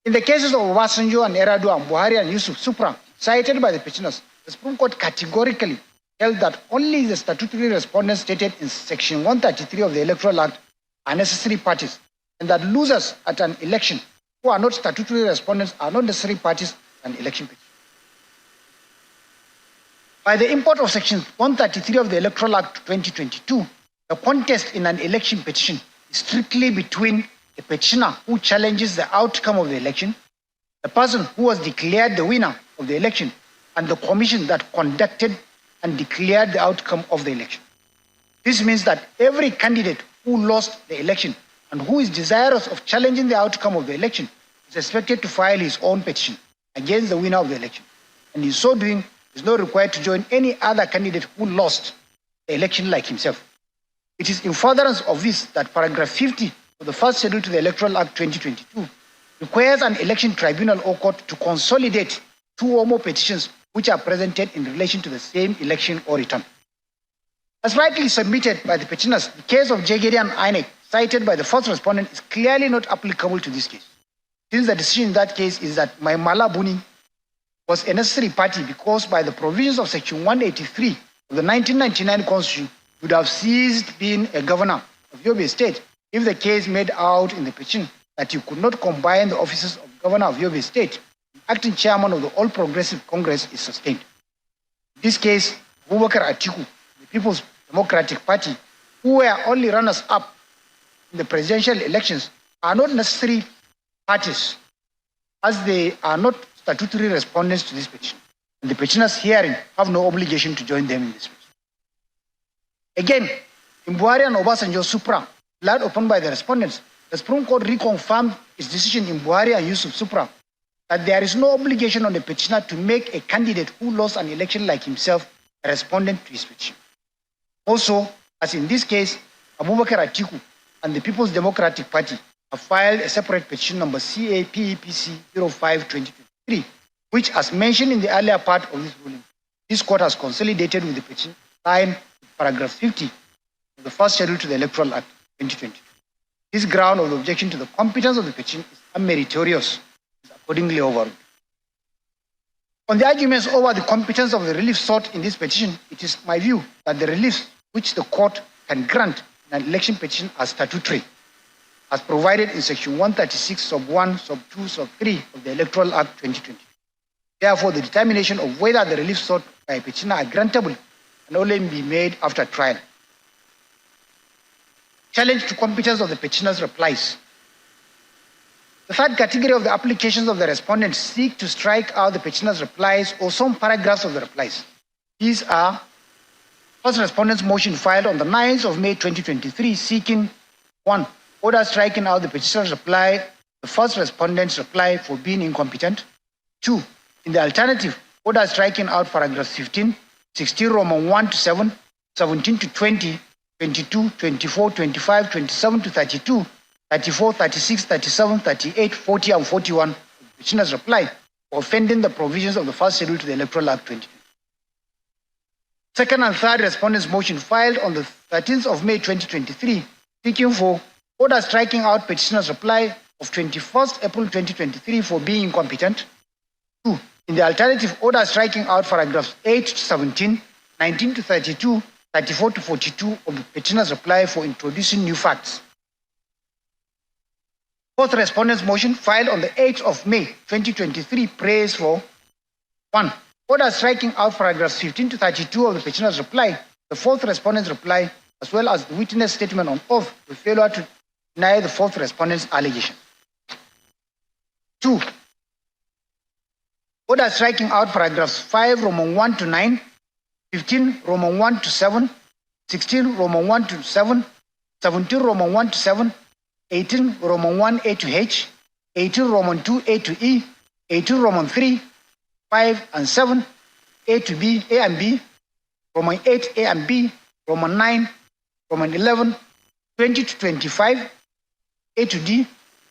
In the cases of Obasanjo and Eradua and Buhari and Yusuf Supra, cited by the petitioners, the Supreme Court categorically held that only the statutory respondents stated in Section 133 of the Electoral Act are necessary parties, and that losers at an election who are not statutory respondents are not necessary parties to an election petition. By the import of Section 133 of the Electoral Act 2022, the contest in an election petition is strictly between the petitioner who challenges the outcome of the election, the person who was declared the winner of the election, and the commission that conducted and declared the outcome of the election. This means that every candidate who lost the election and who is desirous of challenging the outcome of the election is expected to file his own petition against the winner of the election, and in so doing is not required to join any other candidate who lost the election like himself. It is in furtherance of this that paragraph 50 of the first schedule to the Electoral Act 2022 requires an election tribunal or court to consolidate two or more petitions which are presented in relation to the same election or return. As rightly submitted by the petitioners, the case of JGD and INEC cited by the first respondent is clearly not applicable to this case, since the decision in that case is that Maimala Buni was a necessary party because by the provisions of Section 183 of the 1999 Constitution would have ceased being a governor of Yobe State if the case made out in the petition that he could not combine the offices of governor of Yobe State and acting chairman of the All Progressive Congress is sustained. In this case, Abubakar Atiku, the People's Democratic Party, who were only runners-up in the presidential elections, are not necessary parties as they are not statutory respondents to this petition, and the petitioners herein have no obligation to join them in this petition. Again, in Buhari and Obasanjo Supra, relied upon by the respondents, the Supreme Court reconfirmed its decision in Buhari and Yusuf Supra that there is no obligation on the petitioner to make a candidate who lost an election like himself a respondent to his petition. Also, as in this case, Abubakar Atiku and the People's Democratic Party have filed a separate petition number CAPEPC 05-2023, which, as mentioned in the earlier part of this ruling, this court has consolidated with the petition signed with paragraph 50 of the first schedule to the Electoral Act 2022. This ground of the objection to the competence of the petition is unmeritorious, is accordingly overruled. On the arguments over the competence of the relief sought in this petition, it is my view that the reliefs which the court can grant in an election petition are statutory, as provided in Section 136, sub 1, sub 2, sub 3 of the Electoral Act 2020. Therefore, the determination of whether the relief sought by a petitioner are grantable can only be made after trial. Challenge to competence of the petitioner's replies. The third category of the applications of the respondents seek to strike out the petitioner's replies or some paragraphs of the replies. These are first respondent's motion filed on the 9th of May 2023 seeking 1. Order striking out the petitioner's reply, the first respondent's reply for being incompetent. 2. In the alternative, order striking out paragraphs 15, 16, Roman 1 to 7, 17 to 20, 22, 24, 25, 27 to 32, 34, 36, 37, 38, 40, and 41 of the petitioner's reply for offending the provisions of the first schedule to the Electoral Act 2020. Second and third respondents' motion filed on the 13th of May 2023, seeking for order striking out petitioner's reply of 21st April 2023 for being incompetent. 2. In the alternative, order striking out paragraphs 8 to 17, 19 to 32, 34 to 42 of the petitioner's reply for introducing new facts. Fourth respondent's motion filed on the 8th of May 2023 prays for 1. Order striking out paragraphs 15 to 32 of the petitioner's reply, the fourth respondent's reply, as well as the witness statement on oath with failure to deny the fourth respondent's allegation. 2. Order striking out paragraphs 5 Roman 1 to 9, 15 Roman 1 to 7, 16 Roman 1 to 7, 17 Roman 1 to 7, 18 Roman 1 A to H, 18 Roman 2 A to E, 18 Roman 3, 5 and 7, A to B, A and B, Roman 8 A and B, Roman 9, Roman 11, 20 to 25, A to D,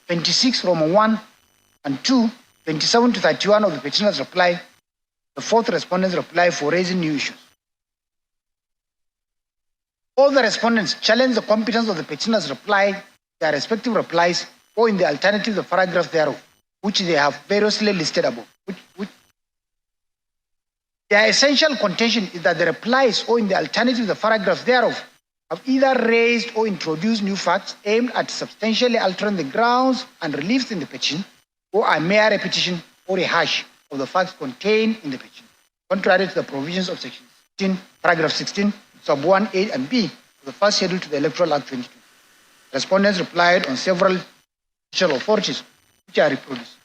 26 Roman 1 and 2, 27 to 31 of the petitioner's reply, the fourth respondent's reply for raising new issues. All the respondents challenge the competence of the petitioner's reply, their respective replies, or in the alternative, the paragraph thereof, which they have variously listed above. Their essential contention is that the replies, or in the alternative, the paragraph thereof, have either raised or introduced new facts aimed at substantially altering the grounds and reliefs in the petition, or a mere repetition or a hash of the facts contained in the petition, contrary to the provisions of section 16, paragraph 16, sub 1, A and B of the first schedule to the Electoral Act 2020. Respondents replied on several judicial authorities, which are reproduced.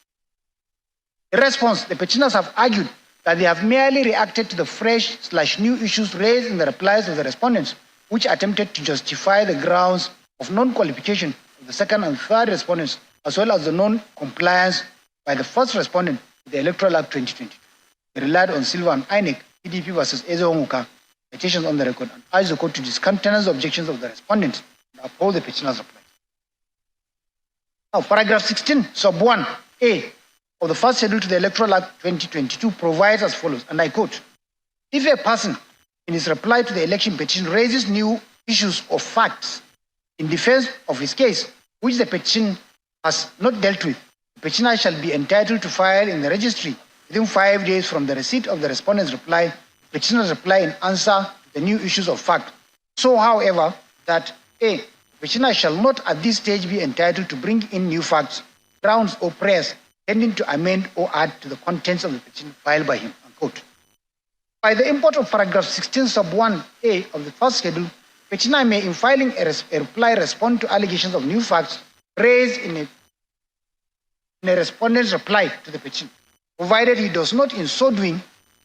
In response, the petitioners have argued that they have merely reacted to the fresh/new issues raised in the replies of the respondents, which attempted to justify the grounds of non-qualification of the second and third respondents, as well as the non-compliance by the first respondent to the Electoral Act 2020. They relied on Silva and INEC, PDP versus Ezeonguka, petitions on the record, and urged the court to discountenance the objections of the respondents and uphold the petitioner's reply. Now, paragraph 16, sub 1, A of the first schedule to the Electoral Act 2022 provides as follows, and I quote, if a person in his reply to the election petition raises new issues or facts in defense of his case, which the petition has not dealt with, the petitioner shall be entitled to file in the registry within 5 days from the receipt of the respondent's reply, the petitioner's reply in answer to the new issues of fact. So, however, that A, the petitioner shall not at this stage be entitled to bring in new facts, grounds, or prayers tending to amend or add to the contents of the petition filed by him, unquote. By the import of paragraph 16 sub 1A of the first schedule, petitioner may, in filing a reply, respond to allegations of new facts raised in a respondent's reply to the petition, provided he does not in so doing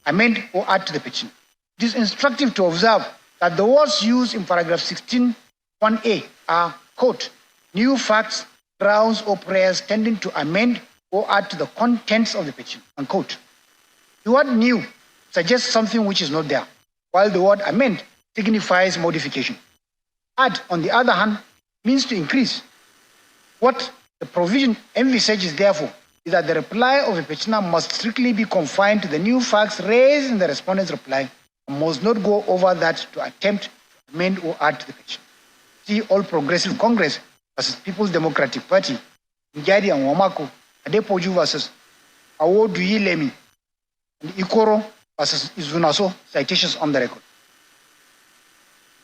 amend or add to the petition. It is instructive to observe that the words used in paragraph 16 1A are, quote, new facts, grounds, or prayers tending to amend or add to the contents of the petition, unquote. The word new suggests something which is not there, while the word amend signifies modification. Add, on the other hand, means to increase. What the provision envisages, therefore, is that the reply of a petitioner must strictly be confined to the new facts raised in the respondent's reply and must not go over that to attempt to amend or add to the petition. See All Progressive Congress versus People's Democratic Party, Njadi and Wamako, Adepoju versus Awoduyi Lemi, and Ikoro versus Izunaso, citations on the record.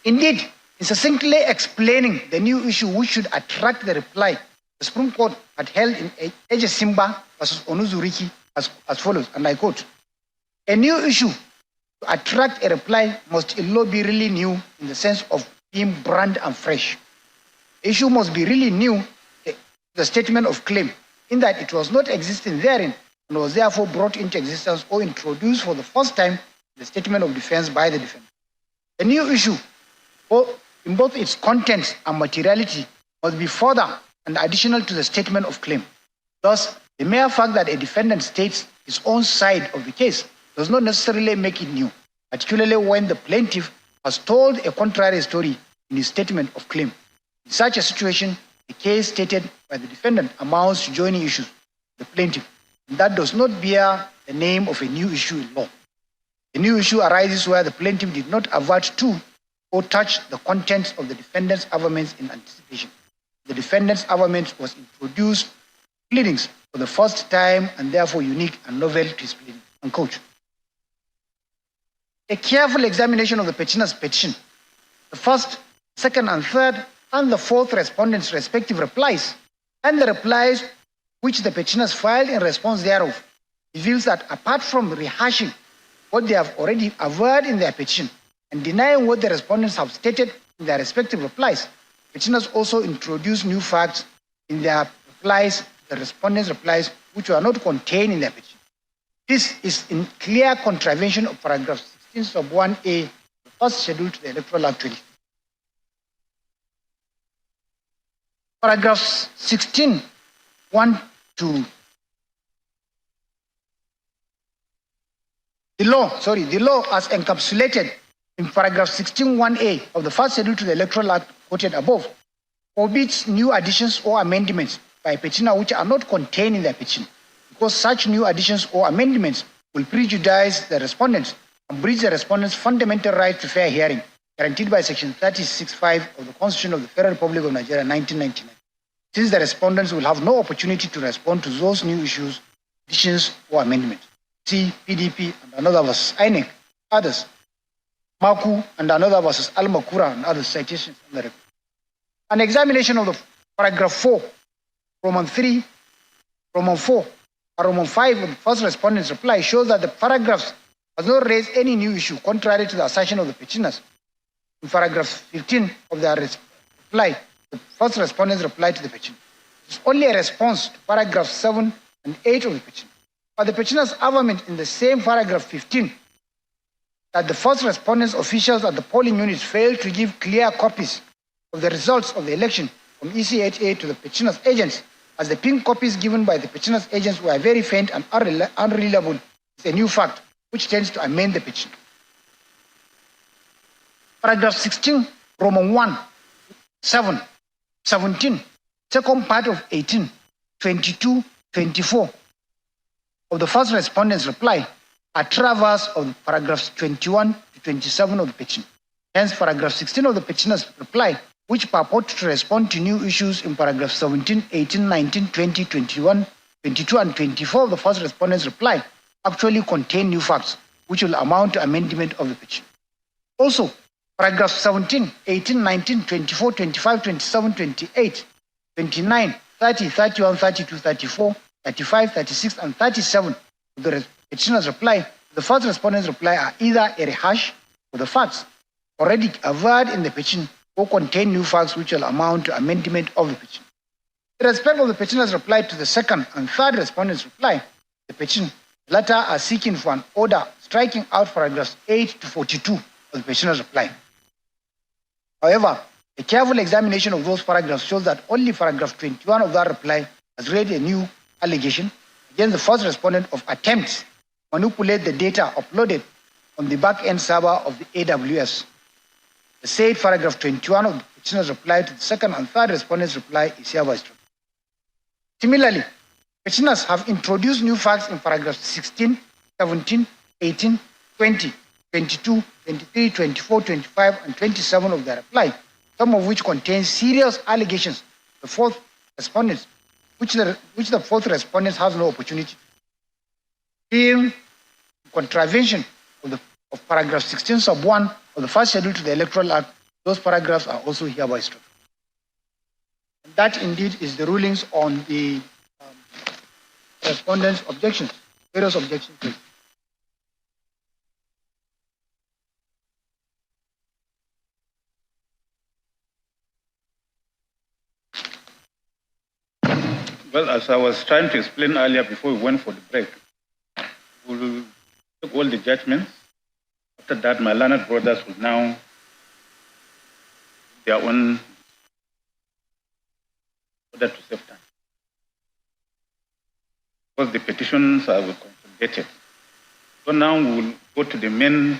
Indeed, in succinctly explaining the new issue which should attract the reply, the Supreme Court had held in Ejesimba versus Onuzuriki as follows, and I quote, a new issue to attract a reply must in law be really new in the sense of being brand and fresh. The issue must be really new, the statement of claim, in that it was not existing therein and was therefore brought into existence or introduced for the first time in the statement of defense by the defendant. The new issue, in both its contents and materiality, must be further and additional to the statement of claim. Thus, the mere fact that a defendant states his own side of the case does not necessarily make it new, particularly when the plaintiff has told a contrary story in his statement of claim. In such a situation, the case stated by the defendant amounts to joining issues with the plaintiff, and that does not bear the name of a new issue in law. The new issue arises where the plaintiff did not avert to or touch the contents of the defendant's averments in anticipation. The defendant's averment was introduced pleadings for the first time and therefore unique and novel to his pleading. Unquote. A careful examination of the petitioner's petition, the first, second, and third, and the fourth respondents' respective replies, and the replies which the petitioners filed in response thereof, reveals that apart from rehashing what they have already averred in their petition and denying what the respondents have stated in their respective replies, petitioners also introduced new facts in their replies, the respondents' replies, which were not contained in their petition. This is in clear contravention of paragraph 16 sub 1A, the first schedule to the Electoral Act 20. Paragraphs 16, 1 to the law as encapsulated in paragraph 16(1)(a) of the first schedule to the Electoral Act quoted above forbids new additions or amendments by a petitioner which are not contained in their petition, because such new additions or amendments will prejudice the respondents and breach the respondents' fundamental right to fair hearing, guaranteed by section 36(5) of the Constitution of the Federal Republic of Nigeria, 1999. Since the respondents will have no opportunity to respond to those new issues, additions, or amendments. See PDP and another versus INEC, others. Maku and another versus Al Makura and other citations on the record. An examination of the paragraph 4, Roman 3, Roman 4, and Roman 5 of the first respondent's reply shows that the paragraphs has not raised any new issue contrary to the assertion of the petitioners. In paragraph 15 of their reply, the first respondent's reply to the petition. It is only a response to paragraph 7 and 8 of the petition. But the petitioner's averment in the same paragraph 15 that the first respondents' officials at the polling units failed to give clear copies of the results of the election from EC8A to the petitioner's agents, as the pink copies given by the petitioner's agents were very faint and unreliable, is a new fact which tends to amend the petition. Paragraph 16, Roman 1, 7, 17, second part of 18, 22, 24 of the first respondent's reply are traverse of paragraphs 21 to 27 of the petition. Hence, paragraph 16 of the petitioner's reply, which purport to respond to new issues in paragraphs 17, 18, 19, 20, 21, 22, and 24 of the first respondent's reply, actually contain new facts, which will amount to amendment of the petition. Also, paragraphs 17, 18, 19, 24, 25, 27, 28, 29, 30, 31, 32, 34, 35, 36, and 37 of the petitioner's reply, the first respondent's reply are either a rehash of the facts already averred in the petition or contain new facts which will amount to amendment of the petition. In respect of the petitioner's reply to the second and third respondent's reply, the petition, the latter are seeking for an order striking out paragraphs 8 to 42 of the petitioner's reply. However, a careful examination of those paragraphs shows that only paragraph 21 of that reply has raised a new allegation against the first respondent of attempts to manipulate the data uploaded on the back-end server of the AWS. The said paragraph 21 of the petitioner's reply to the second and third respondent's reply is hereby struck. Similarly, petitioners have introduced new facts in paragraphs 16, 17, 18, 20, 22, 23, 24, 25, and 27 of their reply, some of which contain serious allegations the fourth respondents, which the fourth respondent has no opportunity. Being contravention of paragraph 16 sub 1 of the first schedule to the Electoral Act, those paragraphs are also hereby struck. And that indeed is the rulings on the respondents' objections, various objections. Well, as I was trying to explain earlier before we went for the break, we'll take all the judgments. After that, my learned brothers will now their own order to save time. because the petitions are consolidated. So now we will go to the main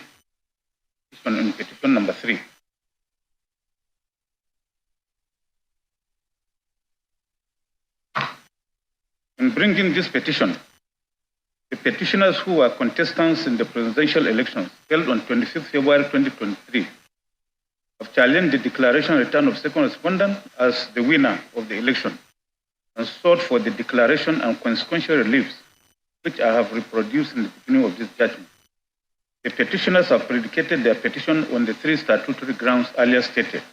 petition in petition number 3. In bringing this petition, the petitioners who were contestants in the presidential elections held on 25th February 2023 have challenged the declaration return of second respondent as the winner of the election and sought for the declaration and consequential reliefs, which I have reproduced in the beginning of this judgment. The petitioners have predicated their petition on the 3 statutory grounds earlier stated.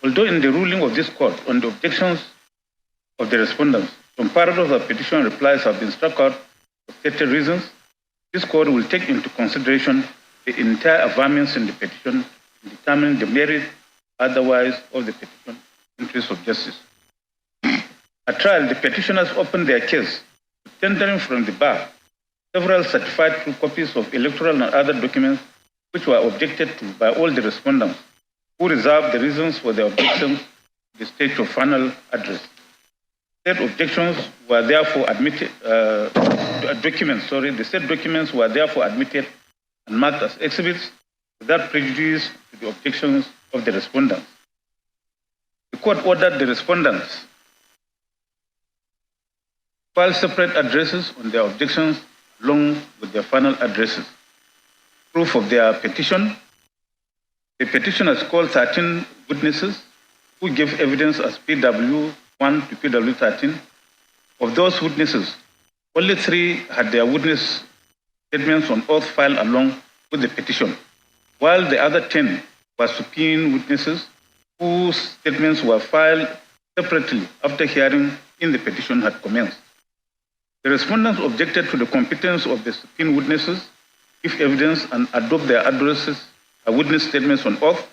Although in the ruling of this court on the objections of the respondents, some paragraphs of petition replies have been struck out for stated reasons, this court will take into consideration the entire affirmance in the petition in determining the merit otherwise of the petition in interest of justice. At trial, the petitioners opened their case, tendering from the bar several certified true copies of electoral and other documents which were objected to by all the respondents, who reserved the reasons for their objections to the stage of final address. Said objections were therefore admitted, the said documents were therefore admitted and marked as exhibits without prejudice to the objections of the respondents. The court ordered the respondents file separate addresses on their objections along with their final addresses. Proof of their petition: the petitioners called 13 witnesses who gave evidence as PW1 to PW13. Of those witnesses, only 3 had their witness statements on oath filed along with the petition, while the other 10 were subpoenaed witnesses whose statements were filed separately after hearing in the petition had commenced. The respondents objected to the competence of the subpoenaed witnesses, give evidence, and adopt their addresses, witness statements on oath,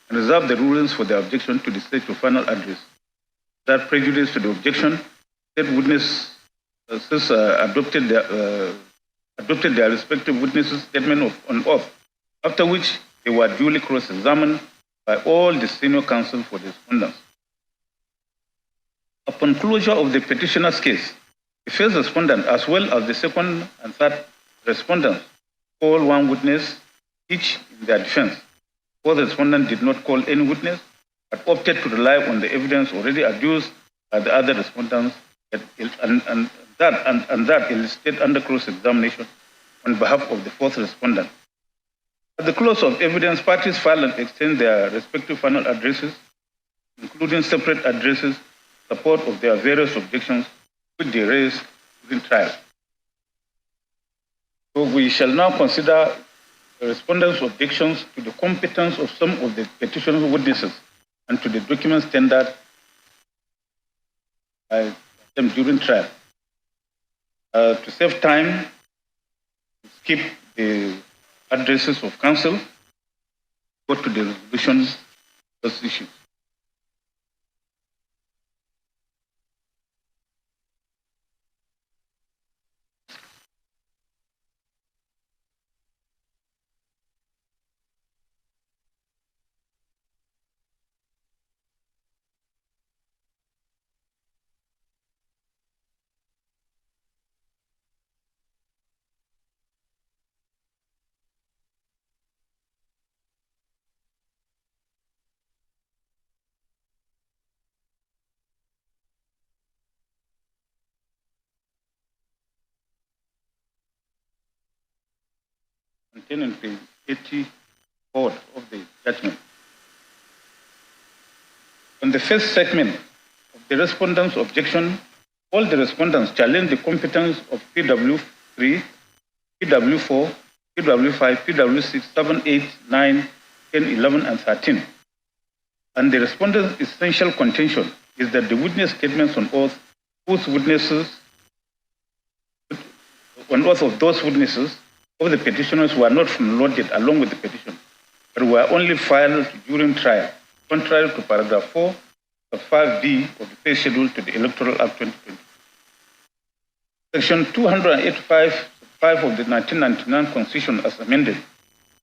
and reserve the rulings for their objection to the stage of final address. That prejudice to the objection, that witnesses adopted their respective witnesses' statement on oath, after which they were duly cross-examined by all the senior counsel for the respondents. Upon closure of the petitioner's case, the first respondent, as well as the second and third respondents, called one witness each in their defense. Both respondents did not call any witness, but opted to rely on the evidence already adduced by the other respondents and that elicited under cross-examination on behalf of the fourth respondent. At the close of evidence, parties filed and exchanged their respective final addresses, including separate addresses, support of their various objections which they raised during trial. So we shall now consider the respondents' objections to the competence of some of the petitioner's witnesses and to the documents tendered by them during trial. To save time, skip the addresses of counsel, go to the resolution of those issues. Contained in page 84 of the judgment. On the first segment of the respondent's objection, all the respondents challenged the competence of PW3, PW4, PW5, PW6, 7, 8, 9, 10, 11, and 13. And the respondent's essential contention is that the witness statements on oath, of those witnesses of the petitioners were not front-loaded along with the petition, but were only filed during trial, contrary to paragraph 4 of 5B of the pay schedule to the Electoral Act 2020. Section 285 of the 1999 Constitution as amended,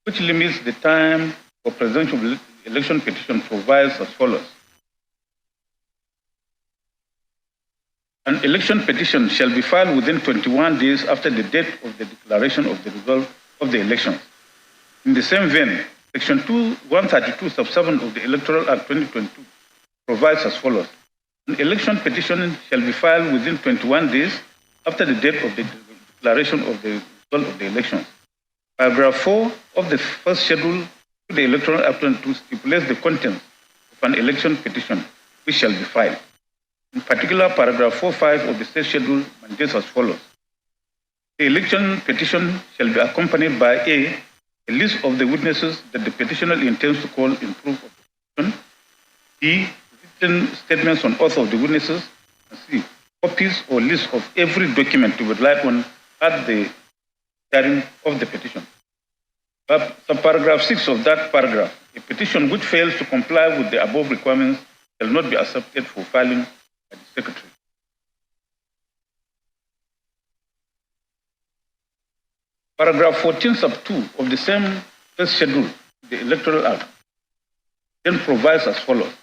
which limits the time for presidential election petition, provides as follows. An election petition shall be filed within 21 days after the date of the declaration of the result of the elections. In the same vein, Section 132, sub 7 of the Electoral Act 2022 provides as follows. An election petition shall be filed within 21 days after the date of the declaration of the result of the elections. Paragraph 4 of the first schedule to the Electoral Act 2022 stipulates the contents of an election petition which shall be filed. In particular, paragraph 4.5 of the state schedule mandates as follows. The election petition shall be accompanied by A list of the witnesses that the petitioner intends to call in proof of the petition, B, written statements on oath of the witnesses, and C, copies or lists of every document to be relied on at the hearing of the petition. Subparagraph 6 of that paragraph, a petition which fails to comply with the above requirements shall not be accepted for filing by the Secretary. Paragraph 14, sub 2 of the same first schedule, the Electoral Act, then provides as follows.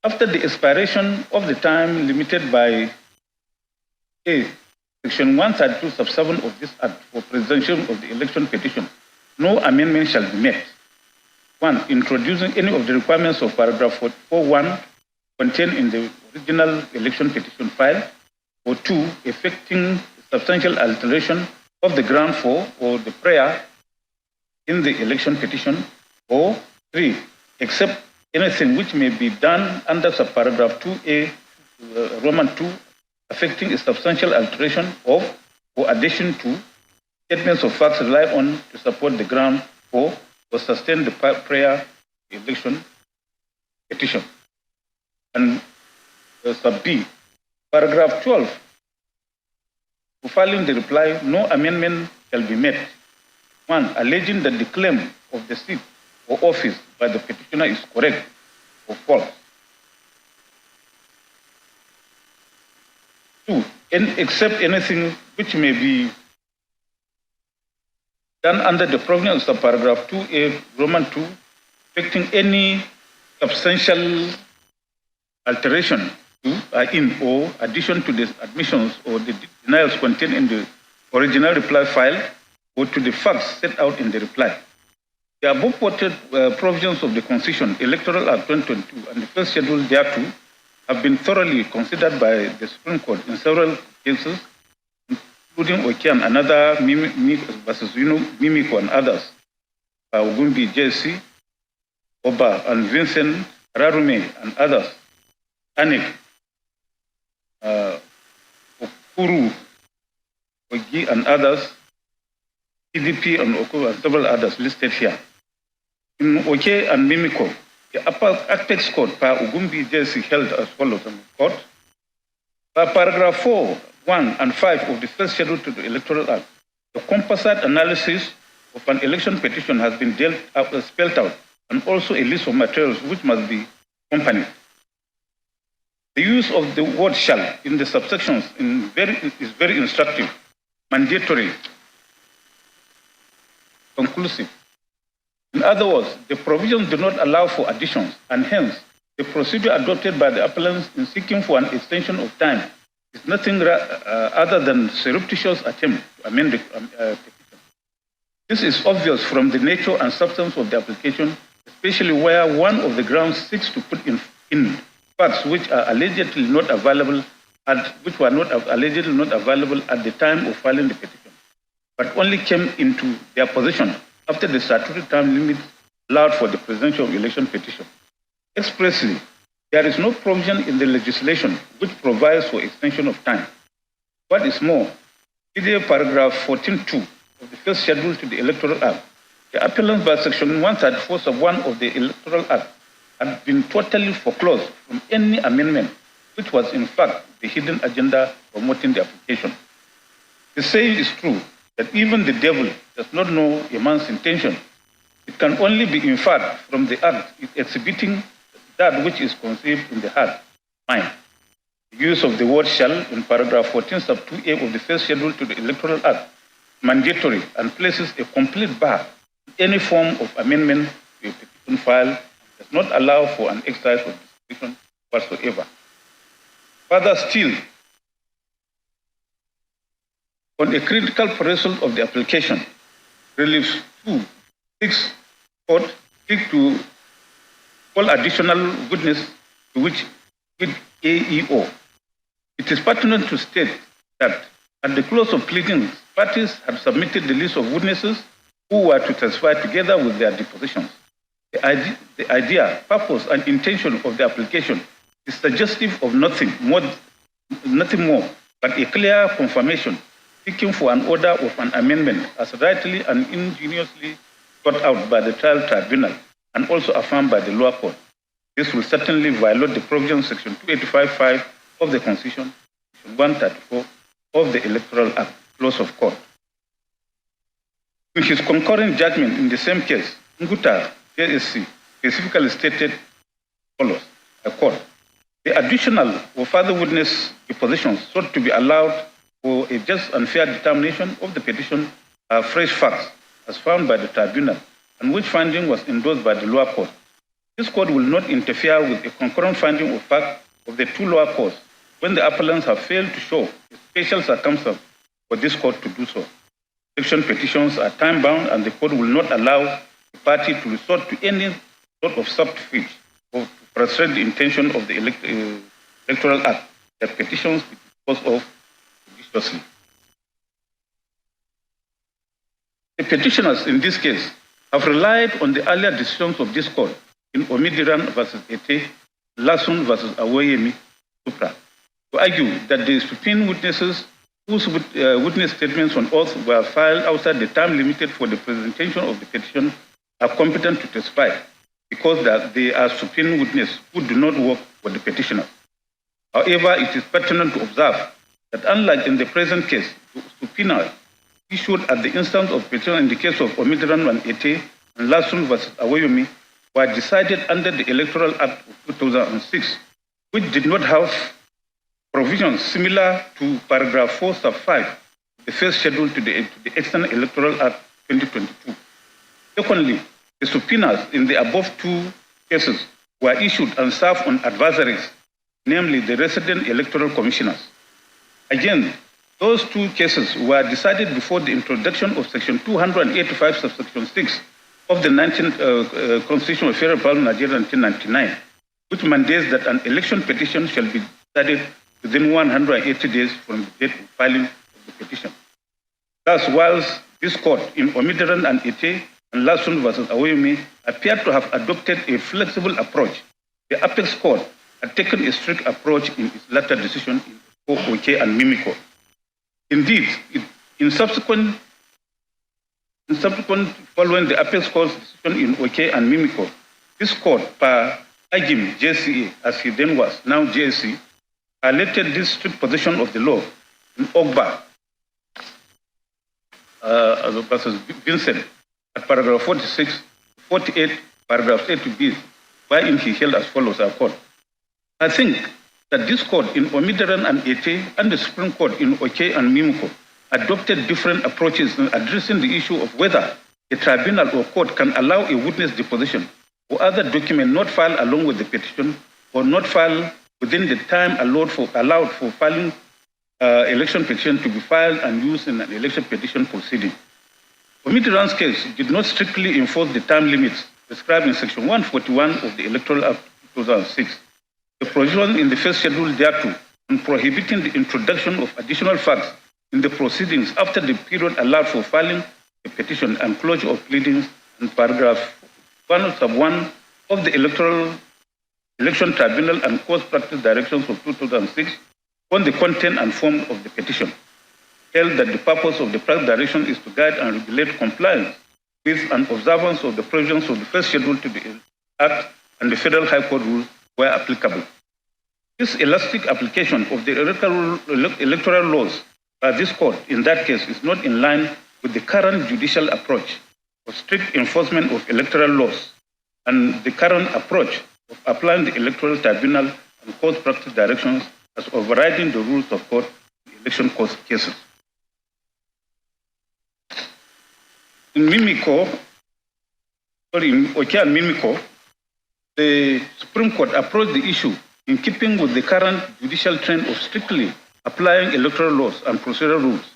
After the expiration of the time limited by A, Section 132, sub 7 of this Act for presentation of the election petition, no amendment shall be made. 1. Introducing any of the requirements of paragraph 4.1 contained in the original election petition file, or 2. Effecting substantial alteration of the ground for or the prayer in the election petition, or 3. Except anything which may be done under subparagraph 2A, Roman 2, affecting a substantial alteration of or addition to statements of facts relied on to support the ground for or sustain the prayer election petition. And sub B, paragraph 12, to filing the reply, no amendment shall be made. 1. Alleging that the claim of the seat or office by the petitioner is correct or false. 2. Except anything which may be done under the provisions of paragraph 2A, Roman 2, affecting any substantial alteration in or addition to the admissions or the denials contained in the original reply file or to the facts set out in the reply. The above quoted provisions of the Constitution, Electoral Act 2022, and the first schedule thereto have been thoroughly considered by the Supreme Court in several cases, including Okian, another versus Mimiko and others, Ogumbi JC, Oba and Vincent Rarume and others, Anik, Okuru, Ogi and others, PDP and Okuru and several others listed here. In Oke and Mimiko, the Apex Court, Ogumbi JC held as follows in the court. Paragraph 4, 1 and 5 of the first schedule to the Electoral Act, the composite analysis of an election petition has been spelled out, and also a list of materials which must be accompanied. The use of the word shall in the subsections is very instructive, mandatory, conclusive. In other words, the provisions do not allow for additions, and hence, the procedure adopted by the appellants in seeking for an extension of time is nothing other than surreptitious attempt to amend the petition. This is obvious from the nature and substance of the application, especially where one of the grounds seeks to put in facts which are allegedly not available allegedly not available at the time of filing the petition, but only came into their possession after the statutory time limit allowed for the presidential election petition. Expressly, there is no provision in the legislation which provides for extension of time. What is more, in paragraph 14.2 of the first schedule to the Electoral Act, the appellants by section 134 sub 1 of the Electoral Act had been totally foreclosed from any amendment, which was in fact the hidden agenda promoting the application. The saying is true that even the devil does not know a man's intention. It can only be inferred from the act exhibiting that which is conceived in the heart, mind. The use of the word shall in paragraph 14 sub 2A of the first schedule to the Electoral Act mandatory and places a complete bar on any form of amendment to a petition file and does not allow for an exercise of discretion whatsoever. Further still, On a critical result of the application, reliefs 2, 6, court seek to all additional witness to which with AEO. It is pertinent to state that at the close of pleadings, parties had submitted the list of witnesses who were to testify together with their depositions. The idea, purpose, and intention of the application is suggestive of nothing more but a clear confirmation seeking for an order of an amendment as rightly and ingeniously thought out by the trial tribunal and also affirmed by the lower court. This will certainly violate the provisions section 285(5) of the Constitution, section 134 of the Electoral Act, clause of court. In his concurring judgment in the same case, Nguta, JSC, specifically stated follows, I quote, the additional or further witness depositions sought to be allowed for a just and fair determination of the petition are fresh facts as found by the tribunal and which finding was endorsed by the lower court. This court will not interfere with a concurrent finding of fact of the two lower courts when the appellants have failed to show a special circumstance for this court to do so. Election petitions are time-bound and the court will not allow the party to resort to any sort of subterfuge or to frustrate the intention of the Electoral Act that petitions be disposed of judiciously. The petitioners in this case have relied on the earlier decisions of this court in Omidiran versus Ete, Lasun versus Awoyemi, Supra, to argue that the subpoena witnesses whose witness statements on oath were filed outside the time limited for the presentation of the petition are competent to testify because they are subpoena witnesses who do not work for the petitioner. However, it is pertinent to observe that unlike in the present case, the subpoena issued at the instance of petitioner in the case of Omidiran and Ete and Lasun versus Awoyemi were decided under the Electoral Act of 2006, which did not have provisions similar to paragraph 4 sub 5, the first schedule to the External Electoral Act 2022. Secondly, the subpoenas in the above two cases were issued and served on adversaries, namely the resident electoral commissioners. Again, those two cases were decided before the introduction of Section 285, subsection 6 of the 19th Constitution of Federal Republic of Nigeria 1999, which mandates that an election petition shall be decided within 180 days from the date of filing of the petition. Thus, whilst this court in Omidiran and Ete and Lasun versus Awoyemi appeared to have adopted a flexible approach, the Apex Court had taken a strict approach in its latter decision in OK and Mimiko. Indeed, in subsequent following the Apex Court's decision in OK and Mimiko, this court, per Agim JCA, as he then was, now JSC, highlighted this strict position of the law in Ogba versus Vincent at paragraph 46, 48, paragraph A to B, wherein he held as follows, I quote, I think that this court in Omidiran and Ete and the Supreme Court in OK and Mimiko adopted different approaches in addressing the issue of whether a tribunal or court can allow a witness deposition or other document not filed along with the petition or not filed within the time allowed for filing election petition to be filed and used in an election petition proceeding. Omidiran's case did not strictly enforce the time limits prescribed in Section 141 of the Electoral Act 2006. The provision in the first schedule thereto on prohibiting the introduction of additional facts in the proceedings after the period allowed for filing a petition and closure of pleadings in paragraph 1 sub 1 of the Election Tribunal and Course Practice Directions of 2006 on the content and form of the petition, held that the purpose of the practice direction is to guide and regulate compliance with and observance of the provisions of the first schedule to the Act and the Federal High Court rules where applicable. This elastic application of the electoral laws by this court in that case is not in line with the current judicial approach of strict enforcement of electoral laws and the current approach of applying the Electoral Tribunal and Court Practice Directions as overriding the rules of court in election court cases. In Mimiko, in OK and Mimiko, the Supreme Court approached the issue in keeping with the current judicial trend of strictly applying electoral laws and procedural rules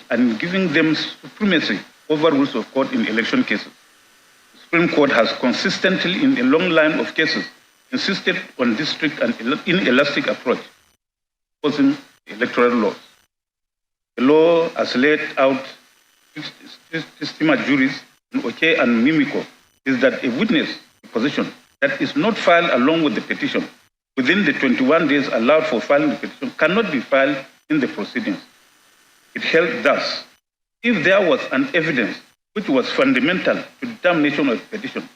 and giving them supremacy over rules of court in election cases. The Supreme Court has consistently, in a long line of cases, insisted on this strict and inelastic approach, opposing electoral laws. The law has laid out juries in Oke and Mimiko is that a witness position that is not filed along with the petition within the 21 days allowed for filing the petition cannot be filed in the proceedings. It held thus, if there was an evidence which was fundamental to determination of the petition,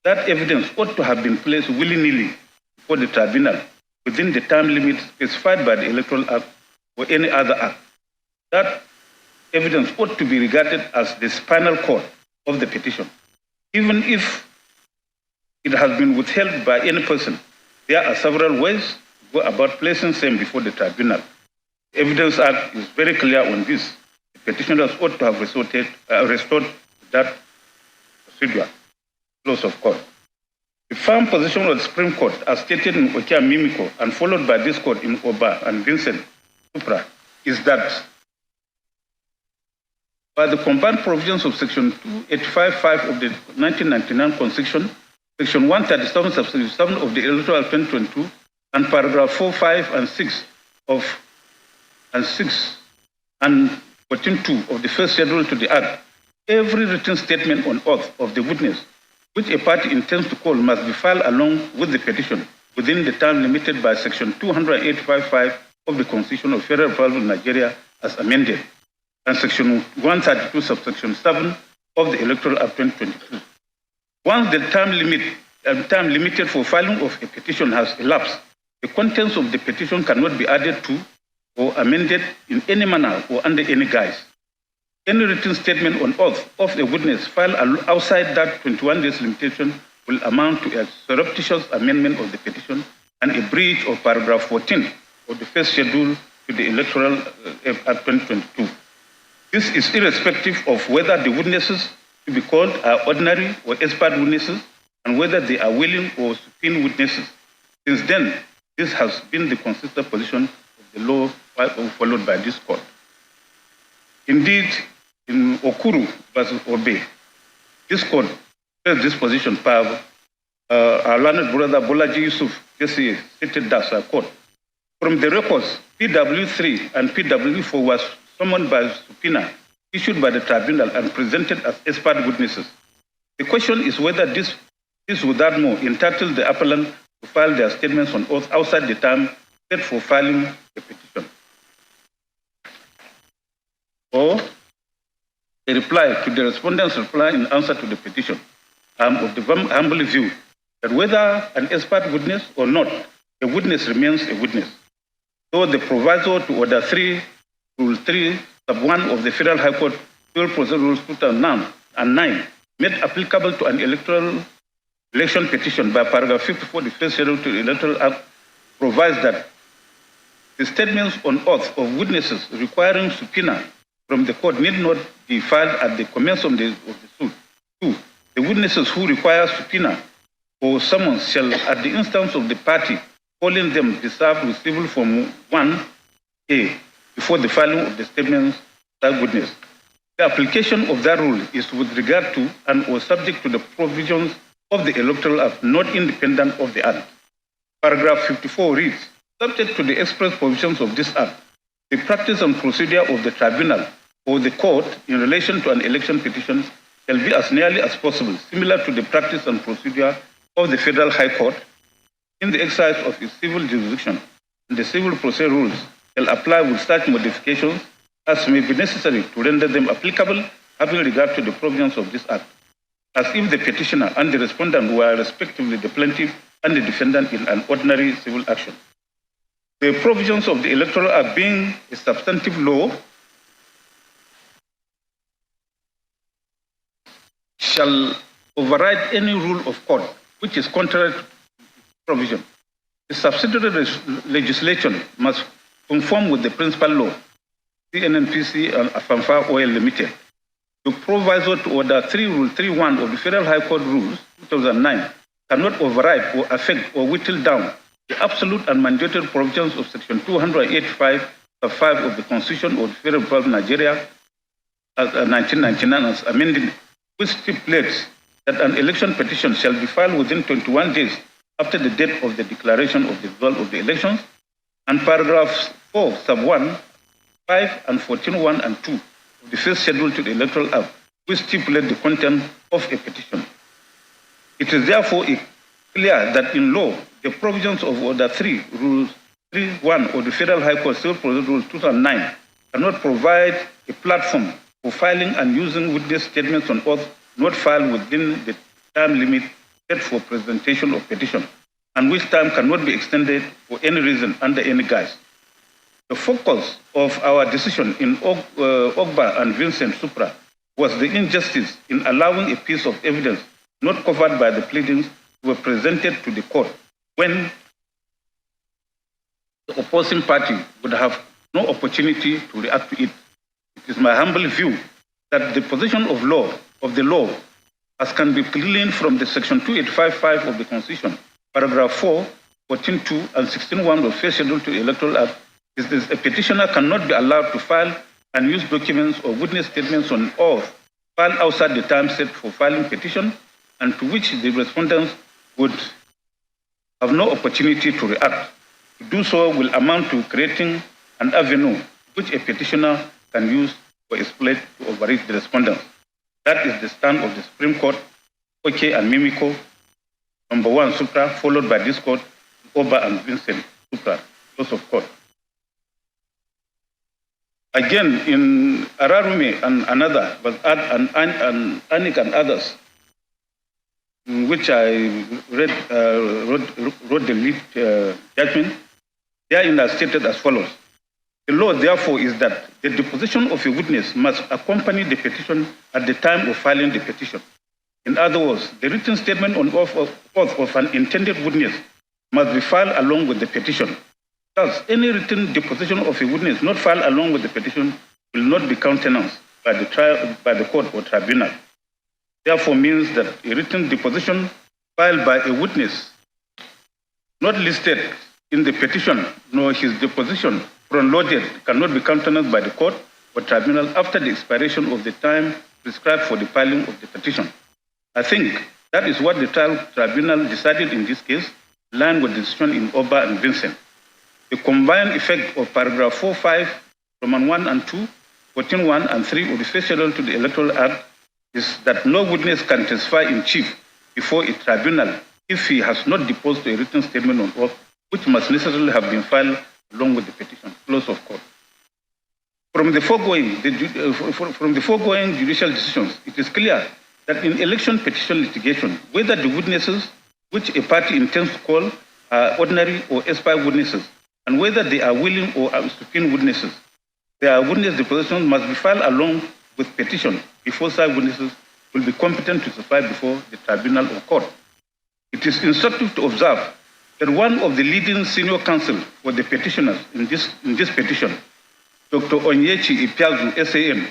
that evidence ought to have been placed willy-nilly before the tribunal within the time limit specified by the Electoral Act or any other act. That evidence ought to be regarded as the spinal cord of the petition. Even if it has been withheld by any person, there are several ways to go about placing same before the tribunal. The Evidence Act is very clear on this. The petitioners ought to have restored that procedure, laws of court. The firm position of the Supreme Court, as stated in Okia Mimiko and followed by this court in Oba and Vincent Supra, is that by the combined provisions of Section 2855 of the 1999 Constitution, Section 137, Subsection 7 of the Electoral Act 2022, and Paragraph 4, 5, and 6 and 14.2 of the first schedule to the Act, every written statement on oath of the witness which a party intends to call must be filed along with the petition within the time limited by Section 285.5 of the Constitution of Federal Republic of Nigeria as amended, and Section 132, Subsection 7 of the Electoral Act 2022. Once the time limited for filing of a petition has elapsed, the contents of the petition cannot be added to or amended in any manner or under any guise. Any written statement on oath of a witness filed outside that 21 days limitation will amount to a surreptitious amendment of the petition and a breach of Paragraph 14 of the first schedule to the Electoral Act 2022. This is irrespective of whether the witnesses to be called are ordinary or expert witnesses and whether they are willing or supine witnesses. Since then, this has been the consistent position of the law followed by this court. Indeed, in Okuru versus Obe, this court says this position, our learned brother Bolaji Yusuf just stated that, quote, from the records, PW3 and PW4 was summoned by subpoena issued by the tribunal and presented as expert witnesses. The question is whether this without more entitled the appellant to file their statements on oath outside the time set for filing the petition. Or a reply to the respondent's reply in answer to the petition. I am of the humble view that whether an expert witness or not, a witness remains a witness. So the proviso to Order 3, Rule 3, Sub 1 of the Federal High Court Civil Procedure Rules 2009 made applicable to an election petition by Paragraph 54 of the first schedule to the Electoral Act provides that the statements on oath of witnesses requiring subpoena from the court need not be filed at the commencement of the suit. 2. The witnesses who require subpoena or summons shall, at the instance of the party calling them, be served with civil form 1A before the filing of the statements by witness. The application of that rule is with regard to and or subject to the provisions of the Electoral Act, not independent of the Act. Paragraph 54 reads, subject to the express provisions of this Act, the practice and procedure of the tribunal or the court in relation to an election petition shall be as nearly as possible similar to the practice and procedure of the Federal High Court in the exercise of its civil jurisdiction, and the civil procedure rules shall apply with such modifications as may be necessary to render them applicable having regard to the provisions of this Act, as if the petitioner and the respondent were respectively the plaintiff and the defendant in an ordinary civil action. The provisions of the Electoral Act being a substantive law shall override any rule of court which is contrary to provision. The subsidiary legislation must conform with the principal law, CNNPC and Affirms Oil Limited. The proviso to Order 3, Rule 3.1 of the Federal High Court Rules 2009 cannot override or affect or whittle down the absolute and mandatory provisions of Section 285, 5 of the Constitution of the Federal Republic of Nigeria, 1999, as amended, which stipulates that an election petition shall be filed within 21 days after the date of the declaration of the result of the elections, and paragraphs 4, sub 1, 5, and 14.1 and 2 of the first schedule to the Electoral Act, which stipulate the content of a petition. It is therefore clear that in law, the provisions of Order 3, Rule 3.1 of the Federal High Court Civil Procedure Rule 2009 cannot provide a platform for filing and using witness statements on oath not filed within the time limit set for presentation of petition, and which time cannot be extended for any reason under any guise. The focus of our decision in Ogba and Vincent Supra was the injustice in allowing a piece of evidence not covered by the pleadings to be presented to the court when the opposing party would have no opportunity to react to it. It is my humble view that the position of the law, as can be gleaned from the Section 2855 of the Constitution, paragraph 4, 14.2, and 16.1 of the first schedule to the Electoral Act, is that a petitioner cannot be allowed to file and use documents or witness statements on oath filed outside the time set for filing petition, and to which the respondents would have no opportunity to react. To do so will amount to creating an avenue which a petitioner can use or exploit to overreach the respondents. That is the stand of the Supreme Court, OK and Mimico, number 1 Supra, followed by this court, Oba and Vincent Supra, close of court. Again, in Ararume and another, but Anik and others, in which I wrote the lead judgment, therein are stated as follows. The law, therefore, is that the deposition of a witness must accompany the petition at the time of filing the petition. In other words, the written statement on oath of an intended witness must be filed along with the petition. Thus, any written deposition of a witness not filed along with the petition will not be countenanced by the court or tribunal. Therefore, means that a written deposition filed by a witness not listed in the petition nor his deposition front-loaded cannot be countenanced by the court or tribunal after the expiration of the time prescribed for the filing of the petition. I think that is what the trial tribunal decided in this case, in line with the decision in Oba and Vincent. The combined effect of paragraph 4.5, Roman 1 and 2, 14.1 and 3 of the first schedule to the Electoral Act is that no witness can testify in chief before a tribunal if he has not deposed a written statement on oath, which must necessarily have been filed along with the petition. Close of court. From the foregoing judicial decisions, it is clear that in election petition litigation, whether the witnesses which a party intends to call are ordinary or aspire witnesses, and whether they are willing or supine witnesses, their witness deposition must be filed along with petition before such witnesses will be competent to testify before the tribunal or court. It is instructive to observe that one of the leading senior counsel for the petitioners in this petition, Dr. Onyechi Ipiazu, SAM,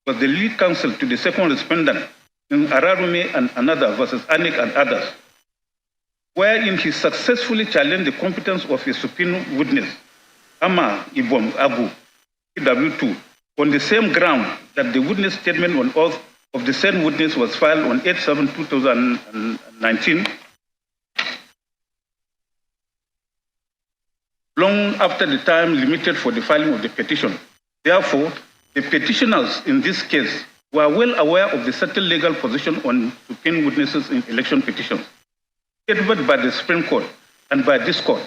was the lead counsel to the second respondent in Ararume and another versus Anik and others, wherein he successfully challenged the competence of a supine witness, Ama Ibom Abu, PW2, on the same ground that the witness statement on oath of the same witness was filed on 8/7/2019, long after the time limited for the filing of the petition. Therefore, the petitioners in this case were well aware of the settled legal position on supine witnesses in election petitions, favored by the Supreme Court and by this court.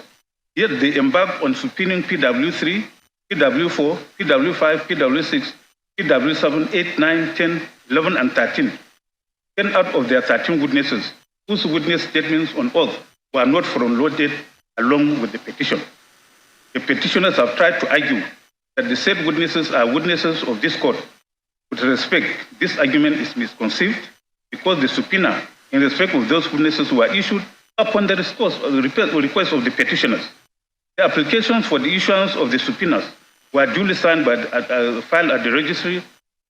Yet they embarked on subpoenaing PW3, PW4, PW5, PW6, PW7, 8, 9, 10, 11, and 13. 10 out of their 13 witnesses whose witness statements on oath were not front-loaded along with the petition. The petitioners have tried to argue that the said witnesses are witnesses of this court. With respect, this argument is misconceived because the subpoena in respect of those witnesses were issued upon the request of the petitioners. The applications for the issuance of the subpoenas were duly signed filed at the registry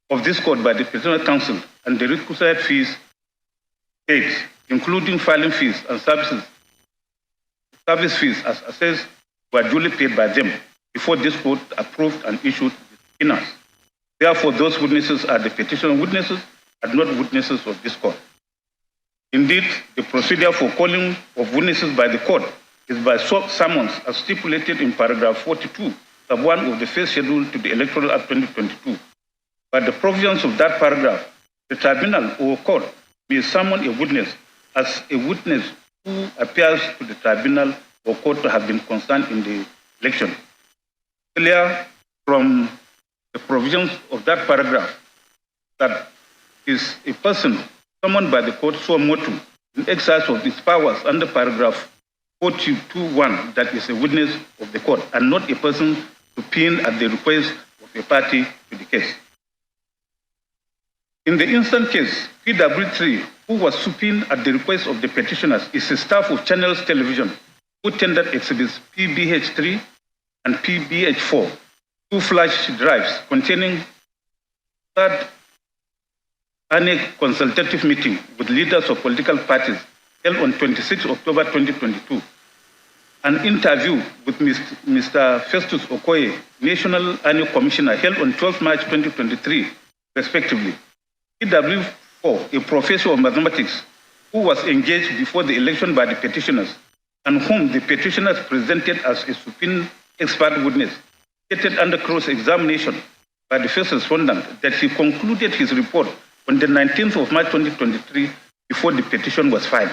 of this court by the petitioner counsel, and the requisite fees paid, including filing fees and service fees as assessed, were duly paid by them. before this court approved and issued the subpoenas. Therefore, those witnesses are the petition witnesses and not witnesses of this court. Indeed, the procedure for calling of witnesses by the court is by summons as stipulated in paragraph 42, sub 1 of the first schedule to the Electoral Act 2022. By the provisions of that paragraph, the tribunal or court may summon a witness as a witness who appears to the tribunal or court to have been concerned in the election. Clear from the provisions of that paragraph that is a person summoned by the court so motu in exercise of its powers under paragraph 42(1) that is a witness of the court and not a person subpoenaed at the request of a party to the case. In the instant case, PW3, who was subpoenaed at the request of the petitioners, is a staff of Channels Television who tendered exhibits PBH3 and PBH4, two flash drives containing third annual consultative meeting with leaders of political parties held on 26 October 2022, an interview with Mr. Festus Okoye, National Annual Commissioner, held on 12 March 2023, respectively. PW4, a professor of mathematics who was engaged before the election by the petitioners and whom the petitioners presented as a subpoenaed expert witness, stated under cross-examination by the first respondent that he concluded his report on the 19th of March 2023 before the petition was filed.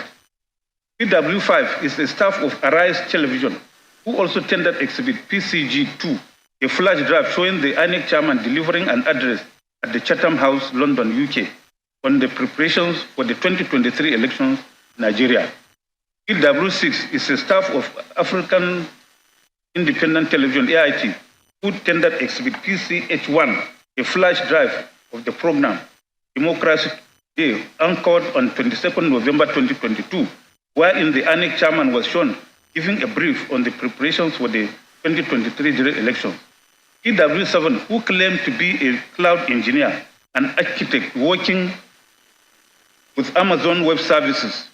PW5 is the staff of Arise Television who also tendered exhibit PCG2, a flash drive showing the INEC chairman delivering an address at the Chatham House, London, UK, on the preparations for the 2023 elections in Nigeria. PW6 is a staff of African Independent Television, AIT, who tendered exhibit PCH1, a flash drive of the program Democracy Day, anchored on 22nd November 2022, wherein the INEC chairman was shown giving a brief on the preparations for the 2023 general elections. PW7, who claimed to be a cloud engineer and architect working with Amazon Web Services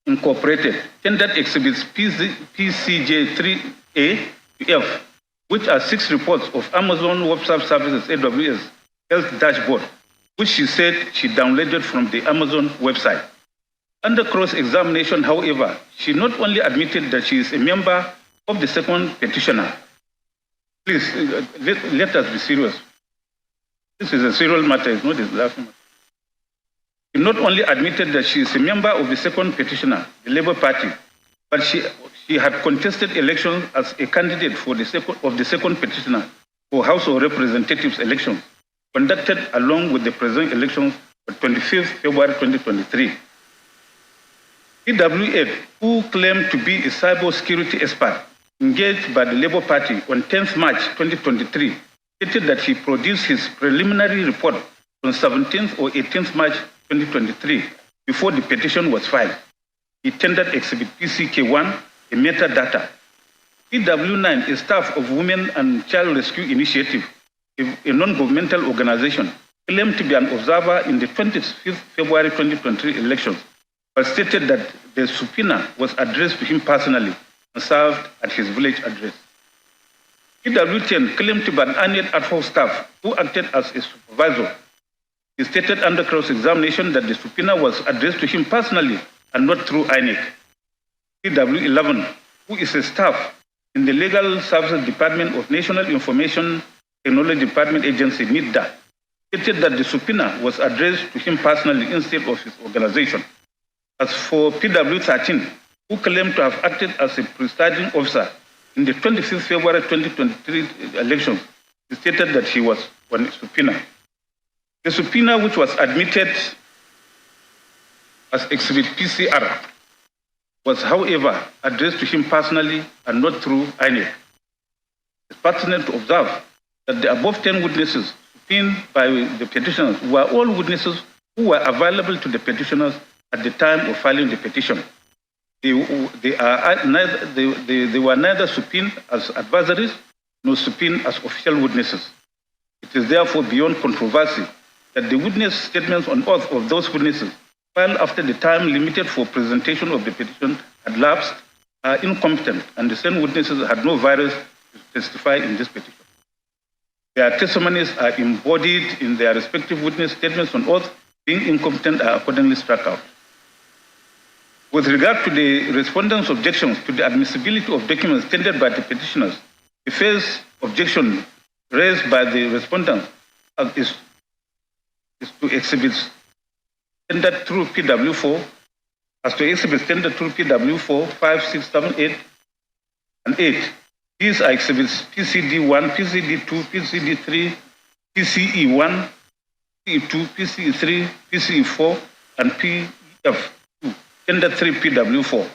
Incorporated, tendered exhibits PCJ3A to F, which are 6 reports of Amazon Web Services AWS health dashboard, which she said she downloaded from the Amazon website. Under cross-examination, however, she not only admitted that she is a member of the second petitioner. Please, let us be serious. This is a serious matter, it's not a laughing matter. She not only admitted that she is a member of the second petitioner, the Labour Party, but she had contested elections as a candidate for the second petitioner for House of Representatives elections, conducted along with the present elections on 25th February 2023. PW8, who claimed to be a cybersecurity expert engaged by the Labour Party on 10th March 2023, stated that he produced his preliminary report on 17th or 18th March 2023 before the petition was filed. He tendered exhibit PCK1, a metadata. PW9, a staff of Women and Child Rescue Initiative, a non-governmental organization, claimed to be an observer in the 25th February 2023 elections, but stated that the subpoena was addressed to him personally and served at his village address. PW10 claimed to be an annual ad hoc staff who acted as a supervisor. He stated under cross-examination that the subpoena was addressed to him personally and not through INEC. PW11, who is a staff in the Legal Services Department of National Information Technology Department Agency, NIDDA, stated that the subpoena was addressed to him personally instead of his organization. As for PW13, who claimed to have acted as a presiding officer in the 25th February 2023 elections, he stated that he was on a subpoena. The subpoena, which was admitted as exhibit PCR, was, however, addressed to him personally and not through INEC. It's pertinent to observe that the above 10 witnesses subpoenaed by the petitioners were all witnesses who were available to the petitioners at the time of filing the petition. They were neither subpoenaed as adversaries nor subpoenaed as official witnesses. It is therefore beyond controversy that the witness statements on oath of those witnesses filed after the time limited for presentation of the petition had lapsed are incompetent and the same witnesses had no virus to testify in this petition. Their testimonies are embodied in their respective witness statements on oath, being incompetent are accordingly struck out. With regard to the respondents' objections to the admissibility of documents tendered by the petitioners, the first objection raised by the respondents is to exhibits tendered through PW4, as to exhibits tendered through PW4, 5, 6, 7, 8, and 8. These are exhibits PCD1, PCD2, PCD3, PCE1, PCE2, PCE3, PCE4, and PF2, tendered through PW4.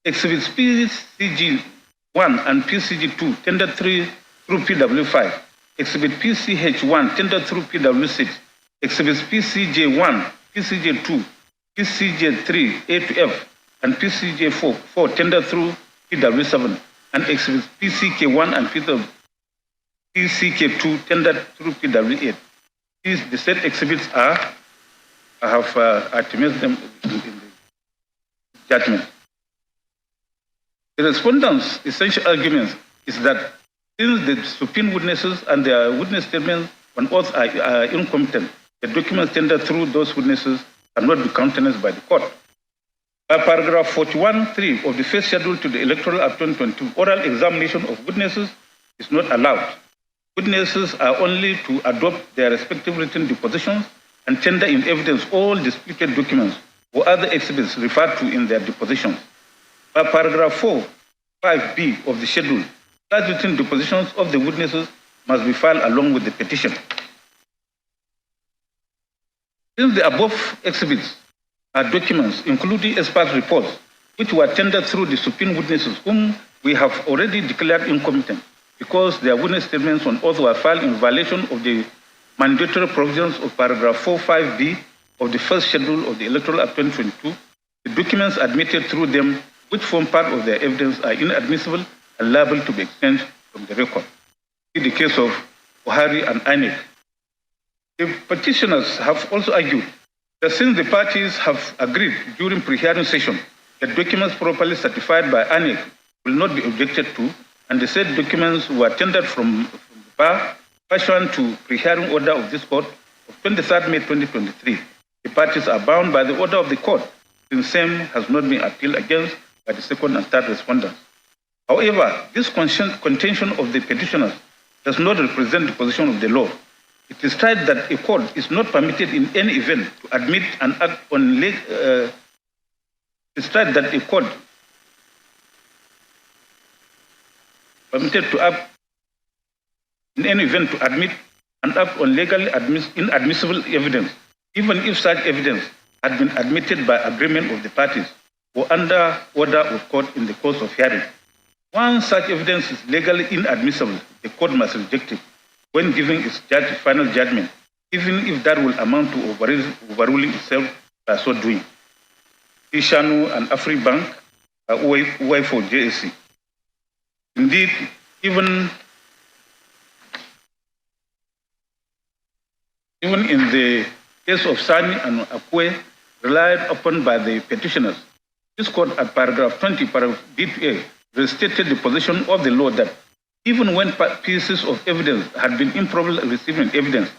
Exhibits PCG1 and PCG2 tendered through PW5. Exhibit PCH1 tendered through PW6. Exhibits PCJ1, PCJ2, PCJ3, A to F, and PCJ4 tendered through PW7. And exhibits PCK1 and PCK2 tendered through PW8. The said exhibits I have estimated them in the judgment. The respondents' essential argument is that since the subpoena witnesses and their witness statements on oath are incompetent, the documents tendered through those witnesses cannot be countenanced by the court. By paragraph 41(3) of the first schedule to the Electoral Act 2022, oral examination of witnesses is not allowed. Witnesses are only to adopt their respective written depositions and tender in evidence all disputed documents or other exhibits referred to in their depositions. By paragraph 5(b) of the schedule, such written depositions of the witnesses must be filed along with the petition. Since the above exhibits are documents, including expert reports, which were tendered through the subpoena witnesses, whom we have already declared incompetent because their witness statements on oath were filed in violation of the mandatory provisions of paragraph 45(b) of the first schedule of the Electoral Act 2022, the documents admitted through them, which form part of their evidence, are inadmissible and liable to be expunged from the record. In the case of Buhari and INEC, the petitioners have also argued that since the parties have agreed during pre-hearing session that documents properly certified by INEC will not be objected to, and the said documents were tendered from the bar pursuant to pre-hearing order of this court of 23rd May 2023, the parties are bound by the order of the court, since same has not been appealed against by the second and third respondents. However, this contention of the petitioners does not represent the position of the law. It is stated that a court is not permitted in any event to admit an act on it's stated that a court permitted to act in any event to admit an act on legally inadmissible evidence, even if such evidence had been admitted by agreement of the parties or under order of court in the course of hearing. Once such evidence is legally inadmissible, the court must reject it when giving its final judgment, even if that will amount to overruling itself by so doing. Ishanu and AfriBank are way for JSC. Indeed, even in the case of Sani and Akwe, relied upon by the petitioners, this court at paragraph 20, paragraph B2A, restated the position of the law that even when pieces of evidence had been improperly received in evidence,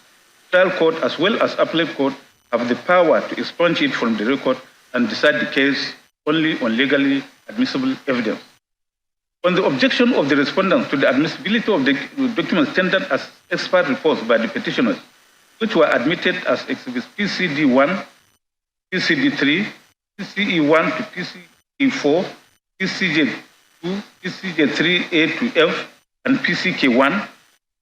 trial court as well as appellate court have the power to expunge it from the record and decide the case only on legally admissible evidence. On the objection of the respondents to the admissibility of the documents tendered as expert reports by the petitioners, which were admitted as exhibits PCD1, PCD3, PCE1 to PCE4, PCJ2, PCJ3A to F, and PCK1,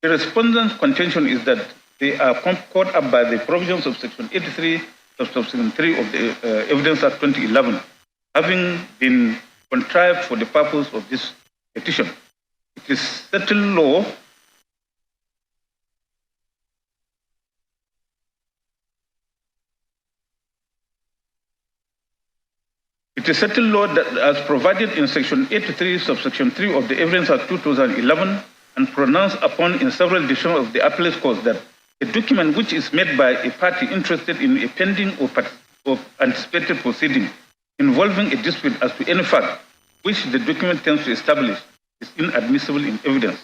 the respondent's contention is that they are caught up by the provisions of Section 83, subsection 3 of the Evidence Act 2011, having been contrived for the purpose of this petition. It is settled law that as provided in Section 83, subsection 3 of the Evidence Act 2011 and pronounced upon in several decisions of the appellate court that a document which is made by a party interested in a pending or anticipated proceeding involving a dispute as to any fact which the document tends to establish is inadmissible in evidence.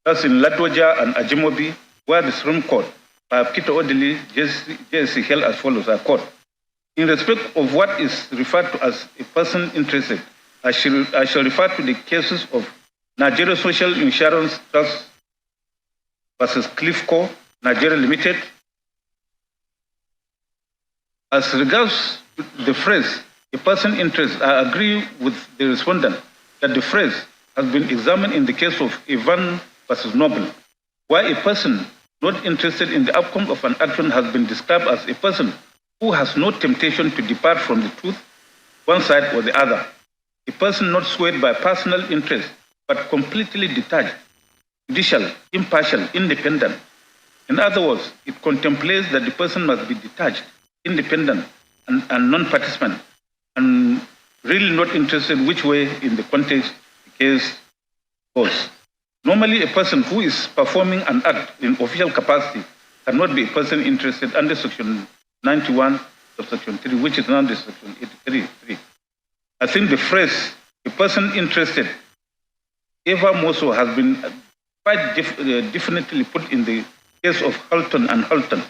Thus, in Latwaja and Ajimobi, where the Supreme Court, by Peter Odili, JSC held as follows, I quote, in respect of what is referred to as a person interested, I shall refer to the cases of Nigeria Social Insurance Trust versus Cliffco, Nigeria Limited. As regards the phrase, a person interested, I agree with the respondent that the phrase has been examined in the case of Ivan versus Noble, where a person not interested in the outcome of an action has been described as a person who has no temptation to depart from the truth, one side or the other. A person not swayed by personal interest, but completely detached, judicial, impartial, independent. In other words, it contemplates that the person must be detached, independent, and non-participant, and really not interested which way in the context the case goes. Normally, a person who is performing an act in official capacity cannot be a person interested under Section 91 of Section 3, which is now the Section 83.3. I think the phrase, a person interested, ever more so has been quite definitely put in the case of Halton and Halton.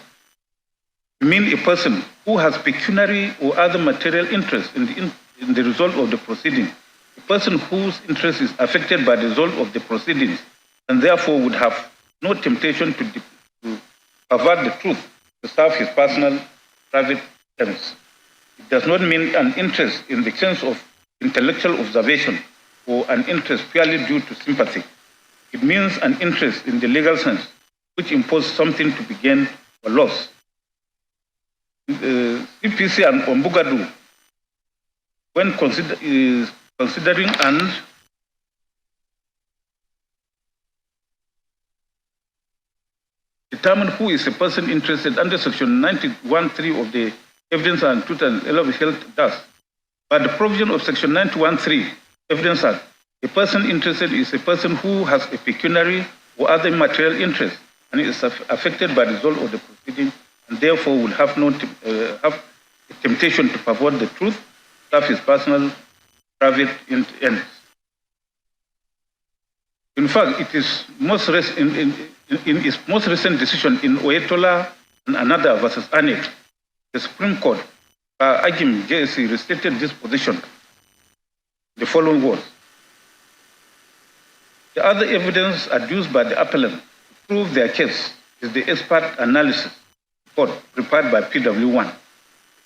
To mean a person who has pecuniary or other material interest in the result of the proceeding, a person whose interest is affected by the result of the proceedings, and therefore would have no temptation to pervert the truth to serve his personal, private ends. It does not mean an interest in the sense of intellectual observation or an interest purely due to sympathy. It means an interest in the legal sense, which imposes something to be gained or lost. CPC and Ombugadu, when considering and determine who is a person interested under Section 91.3 of the Evidence and Truth and Law of Health does. By the provision of Section 91.3 Evidence Act, a person interested is a person who has a pecuniary or other material interest and is affected by the result of the proceeding and therefore will have have a temptation to pervert the truth, serve his personal, private ends. In fact, it is in its most recent decision in Oyetola and another versus Anik, the Supreme Court, Agim JSC, restated this position. The following words. The other evidence adduced by the appellant to prove their case is the expert analysis report prepared by PW1,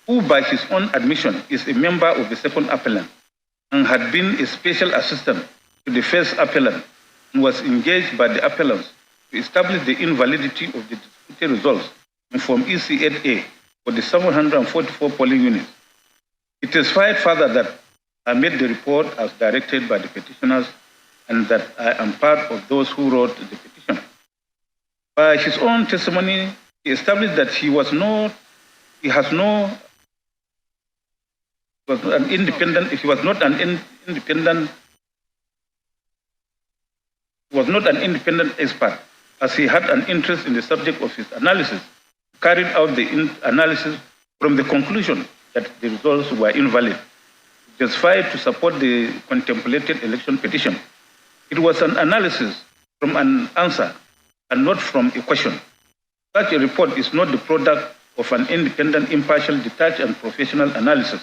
who by his own admission is a member of the second appellant and had been a special assistant to the first appellant and was engaged by the appellants to establish the invalidity of the disputed results in Form EC8A for the 744 polling units. It testified further that I made the report as directed by the petitioners and that I am part of those who wrote the petition. By his own testimony, he established that he was not an independent expert, as he had an interest in the subject of his analysis, carried out the analysis from the conclusion that the results were invalid, justified to support the contemplated election petition. It was an analysis from an answer and not from a question. Such a report is not the product of an independent, impartial, detached, and professional analysis.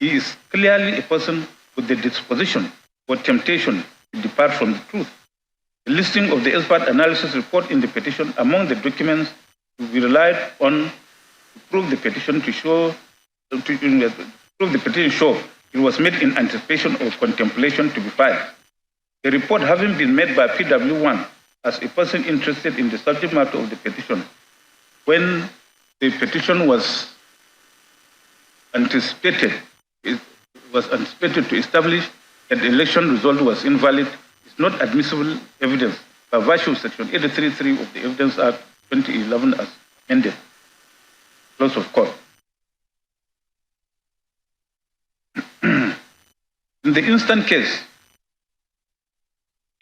He is clearly a person with the disposition or temptation to depart from the truth. The listing of the expert analysis report in the petition among the documents to be relied on to prove the petition it was made in anticipation of contemplation to be filed. The report having been made by PW1 as a person interested in the subject matter of the petition, when the petition was anticipated to establish that the election result was invalid, is not admissible evidence by virtue of Section 83.3 of the Evidence Act 2011 as amended. Close of court. In the instant case,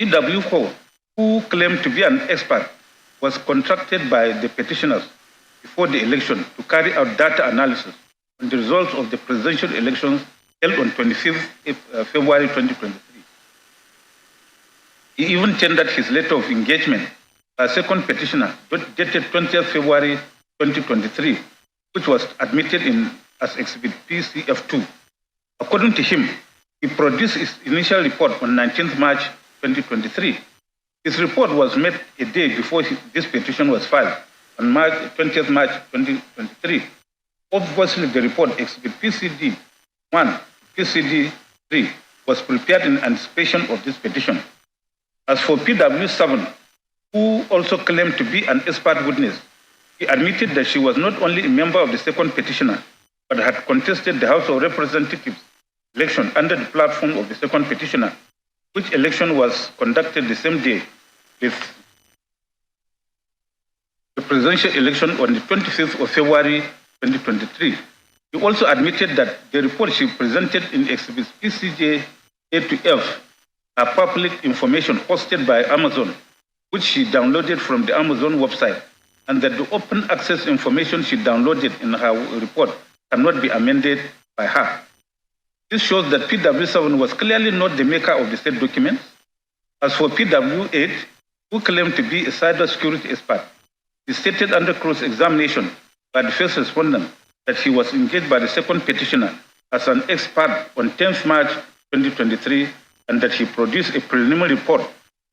EW4, who claimed to be an expert, was contracted by the petitioners before the election to carry out data analysis on the results of the presidential elections held on 25th February 2023. He even tendered his letter of engagement by a second petitioner dated 20th February 2023, which was admitted as Exhibit PCF2. According to him, he produced his initial report on 19th March 2023. His report was made a day before this petition was filed on 20th March 2023. Obviously, the report Exhibit PCD1, PCD3 was prepared in anticipation of this petition. As for PW7, who also claimed to be an expert witness, he admitted that she was not only a member of the second petitioner, but had contested the House of Representatives election under the platform of the second petitioner, which election was conducted the same day with the presidential election on the 25th of February 2023. He also admitted that the report she presented in Exhibits PCJ A to F are public information hosted by Amazon, which she downloaded from the Amazon website, and that the open access information she downloaded in her report cannot be amended by her. This shows that PW7 was clearly not the maker of the said documents. As for PW8, who claimed to be a cybersecurity expert, he stated under cross-examination by the first respondent that he was engaged by the second petitioner as an expert on 10th March 2023, and that he produced a preliminary report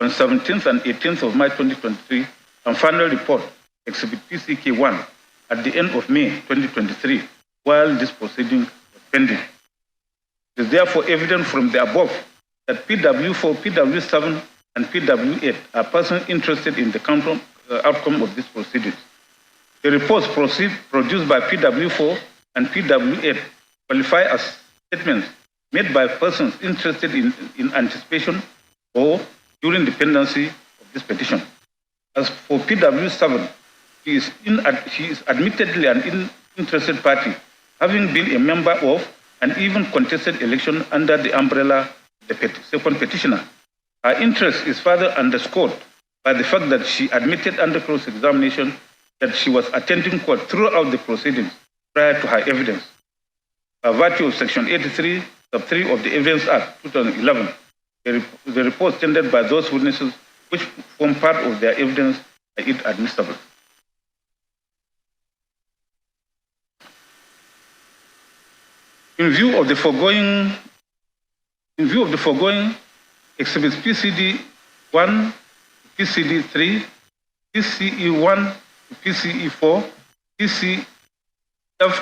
on 17th and 18th of March 2023, and final report, Exhibit PCK1, at the end of May 2023, while this proceeding was pending. It is therefore evident from the above that PW4, PW7, and PW8 are persons interested in the outcome of these proceedings. The reports produced by PW4 and PW8 qualify as statements made by persons interested in anticipation or during the pendency of this petition. As for PW7, he is admittedly an interested party, having been a member of and even contested election under the umbrella of the second petitioner. Her interest is further underscored by the fact that she admitted under cross-examination that she was attending court throughout the proceedings prior to her evidence. By virtue of Section 83, Sub 3 of the Evidence Act 2011, the reports tendered by those witnesses which form part of their evidence are inadmissible. In view of the foregoing, exhibits PCD1, PCD3, PCE1, PCE4, PCF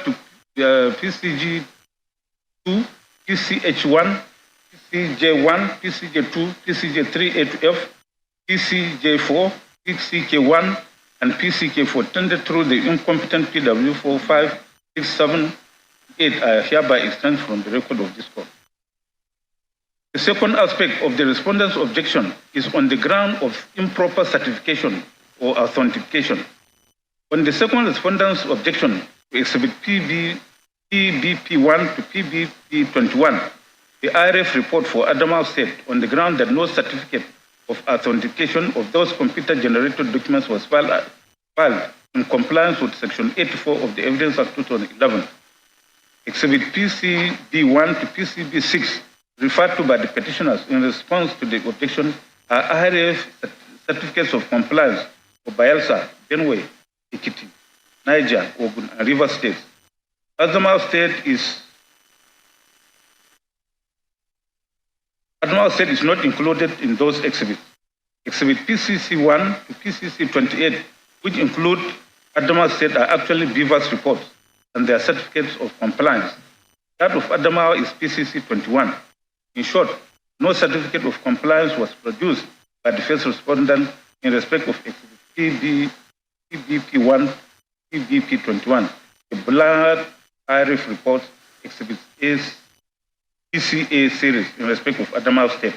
to PCG2, PCH1, PCJ1, PCJ2, PCJ3A to F, PCJ4, PCK1, and PCK4 tendered through the incompetent PW4, 5, 6, 7, 8 are hereby extended from the record of this court. The second aspect of the respondent's objection is on the ground of improper certification or authentication. On the second respondent's objection to exhibit PBP1 to PBP21, the IRF report for Adamawa State on the ground that no certificate of authentication of those computer-generated documents was filed in compliance with Section 84 of the Evidence Act 2011. Exhibit PCB1 to PCB6 referred to by the petitioners in response to the objection are IRF certificates of compliance for Bayelsa, Benue, Ekiti, Niger, Ogun, and Rivers States. Adamawa State is not included in those exhibits. Exhibit PCC1 to PCC28, which include Adamawa State, are actually Beavers reports and their certificates of compliance. That of Adamawa is PCC21. In short, no certificate of compliance was produced by the first respondent in respect of exhibit PBP1, PBP21. The blank IRF reports exhibits PCA series in respect of Adamawa State.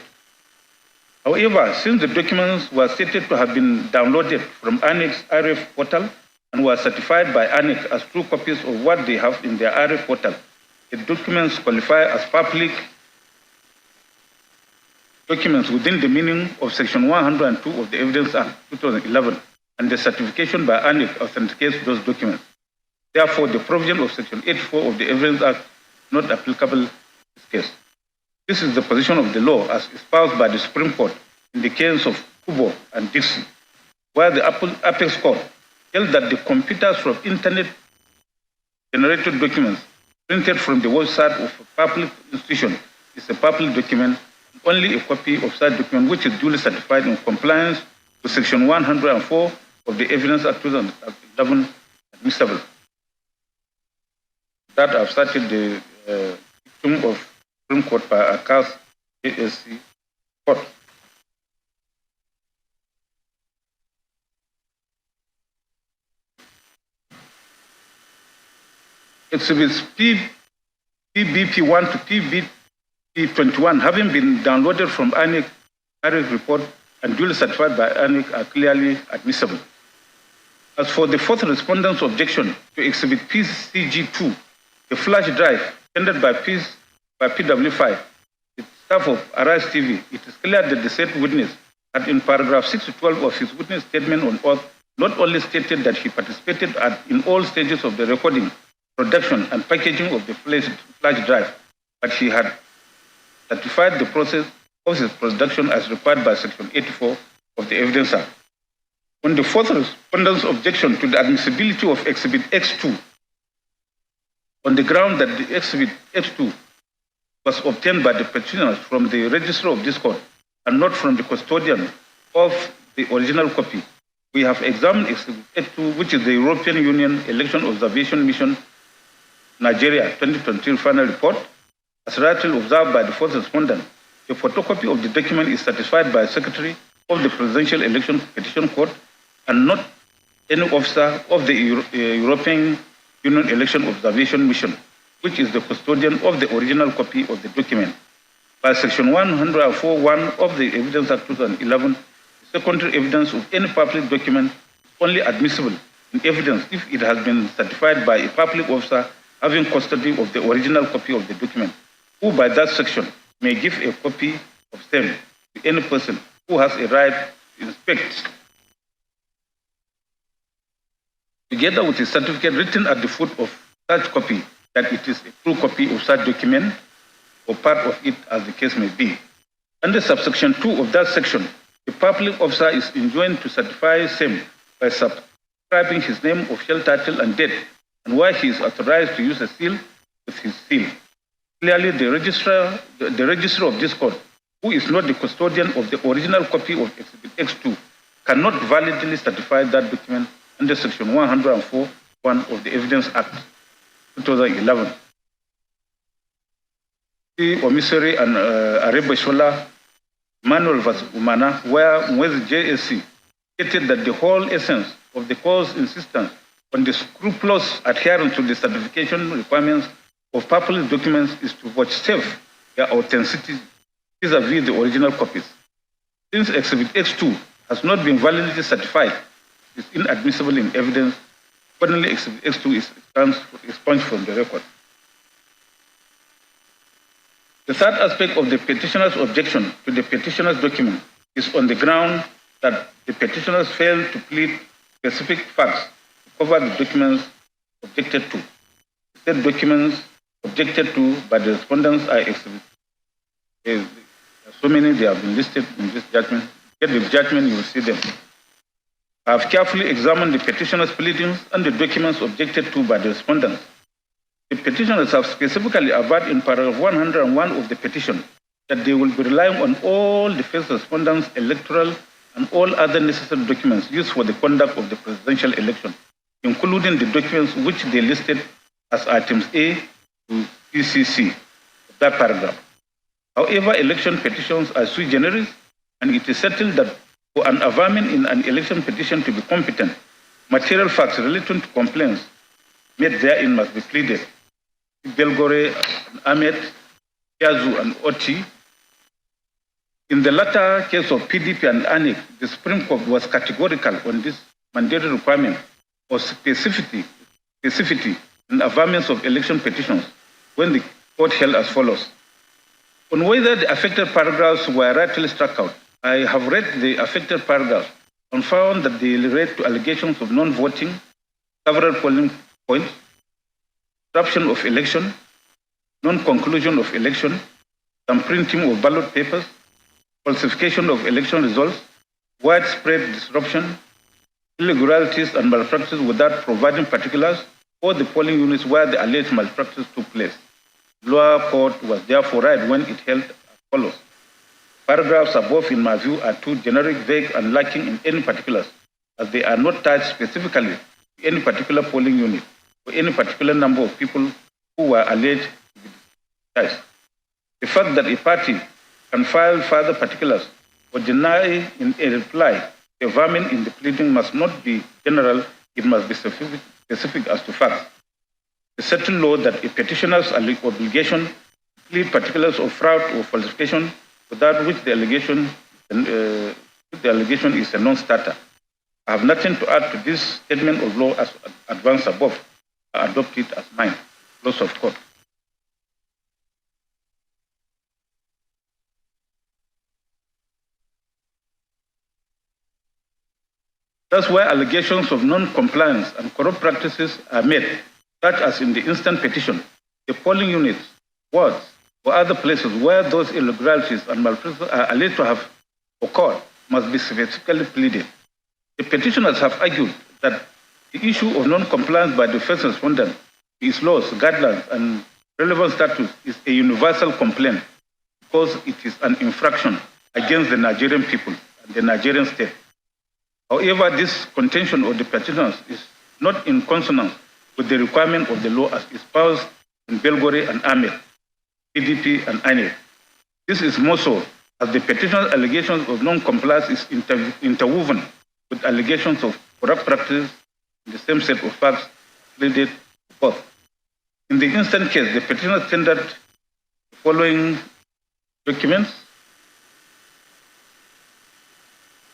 However, since the documents were stated to have been downloaded from ANEC's IRF portal and were certified by ANEC as true copies of what they have in their IRF portal, the documents qualify as public documents within the meaning of Section 102 of the Evidence Act 2011, and the certification by ANEC authenticates those documents. Therefore, the provision of Section 84 of the Evidence Act is not applicable this case. This is the position of the law as espoused by the Supreme Court in the case of Kubo and Dixie, where the Apex Court held that the computers from internet-generated documents printed from the website of a public institution is a public document, only a copy of such document which is duly certified in compliance with Section 104 of the Evidence Act 2011 admissible. That I've started the victim of Supreme Court by a cast ASC court. Exhibits PBP1 to PBP21 having been downloaded from ANIC report and duly certified by ANIC are clearly admissible. As for the fourth respondent's objection to Exhibit PCG2, the flash drive tendered by PW5, the staff of Arise TV, it is clear that the said witness had in paragraph 6 to 12 of his witness statement on oath not only stated that he participated in all stages of the recording, production, and packaging of the flash drive, but he had certified the process of his production as required by Section 84 of the Evidence Act. On the fourth respondent's objection to the admissibility of Exhibit X2, on the ground that the Exhibit X2 was obtained by the petitioners from the registrar of this court and not from the custodian of the original copy, we have examined Exhibit X2, which is the European Union Election Observation Mission Nigeria 2023 final report. As rightly observed by the fourth respondent, a photocopy of the document is certified by the Secretary of the Presidential Election Petition Court and not any officer of the European Union Election Observation Mission, which is the custodian of the original copy of the document. By Section 104(1) of the Evidence Act 2011, secondary evidence of any public document is only admissible in evidence if it has been certified by a public officer having custody of the original copy of the document, who by that section may give a copy of same to any person who has a right to inspect, together with a certificate written at the foot of such copy that it is a true copy of such document or part of it as the case may be. Under subsection 2 of that section, the public officer is enjoined to certify same by subscribing his name, official title, and date, and why he is authorized to use a seal with his seal. Clearly, the registrar of this court, who is not the custodian of the original copy of Exhibit X2, cannot validly certify that document under Section 104(1) of the Evidence Act 2011. The Omisori and Arebashola, Manuel vs. Umana, where Mwezi JSC stated that the whole essence of the court's insistence on the scrupulous adherence to the certification requirements of public documents is to vouchsafe their authenticity vis-à-vis the original copies. Since Exhibit X2 has not been validly certified, it is inadmissible in evidence. Accordingly, Exhibit X2 is expunged from the record. The third aspect of the petitioner's objection to the petitioner's document is on the ground that the petitioners failed to plead specific facts to cover the documents objected to. Said documents objected to by the respondents are exhibits. So many they have been listed in this judgment. Get the judgment, you will see them. I have carefully examined the petitioner's pleadings and the documents objected to by the respondents. The petitioners have specifically averred in paragraph 101 of the petition that they will be relying on all the first respondents' electoral and all other necessary documents used for the conduct of the presidential election, including the documents which they listed as items A to PCC of that paragraph. However, election petitions are sui generis, and it is settled that for an averment in an election petition to be competent, material facts relating to complaints made therein must be pleaded. Belgore, Ahmed, Yazu, and Oti. In the latter case of PDP and ANIC, the Supreme Court was categorical on this mandatory requirement for specificity in averments of election petitions when the court held as follows. On whether the affected paragraphs were rightly struck out, I have read the affected paragraphs and found that they relate to allegations of non-voting, several polling points, corruption of election, non-conclusion of election, some printing of ballot papers, falsification of election results, widespread disruption, irregularities and malpractice without providing particulars or the polling units where the alleged malpractice took place. The lower court was therefore right when it held as follows. Paragraphs above, in my view, are too generic, vague, and lacking in any particulars, as they are not tied specifically to any particular polling unit or any particular number of people who were alleged to be disguised. The fact that a party can file further particulars or deny in a reply the vermin in the pleading must not be general, it must be specific as to facts. The certain law that a petitioner's obligation to plead particulars of fraud or falsification without which the allegation is a non-starter. I have nothing to add to this statement of law as advanced above. I adopt it as mine. Close of court. That's where allegations of non-compliance and corrupt practices are made, such as in the instant petition, the polling units, wards, or other places where those irregularities and malpractices are alleged to have occurred must be specifically pleaded. The petitioners have argued that the issue of non-compliance by the first respondent to its laws, guidelines, and relevant statutes is a universal complaint because it is an infraction against the Nigerian people and the Nigerian state. However, this contention of the petitioners is not in consonance with the requirement of the law as espoused in Belgore and Ahmed, PDP and INEC. This is more so as the petitioner's allegations of non-compliance is interwoven with allegations of corrupt practice in the same set of facts pleaded forth. In the instant case, the petitioner tendered the following documents,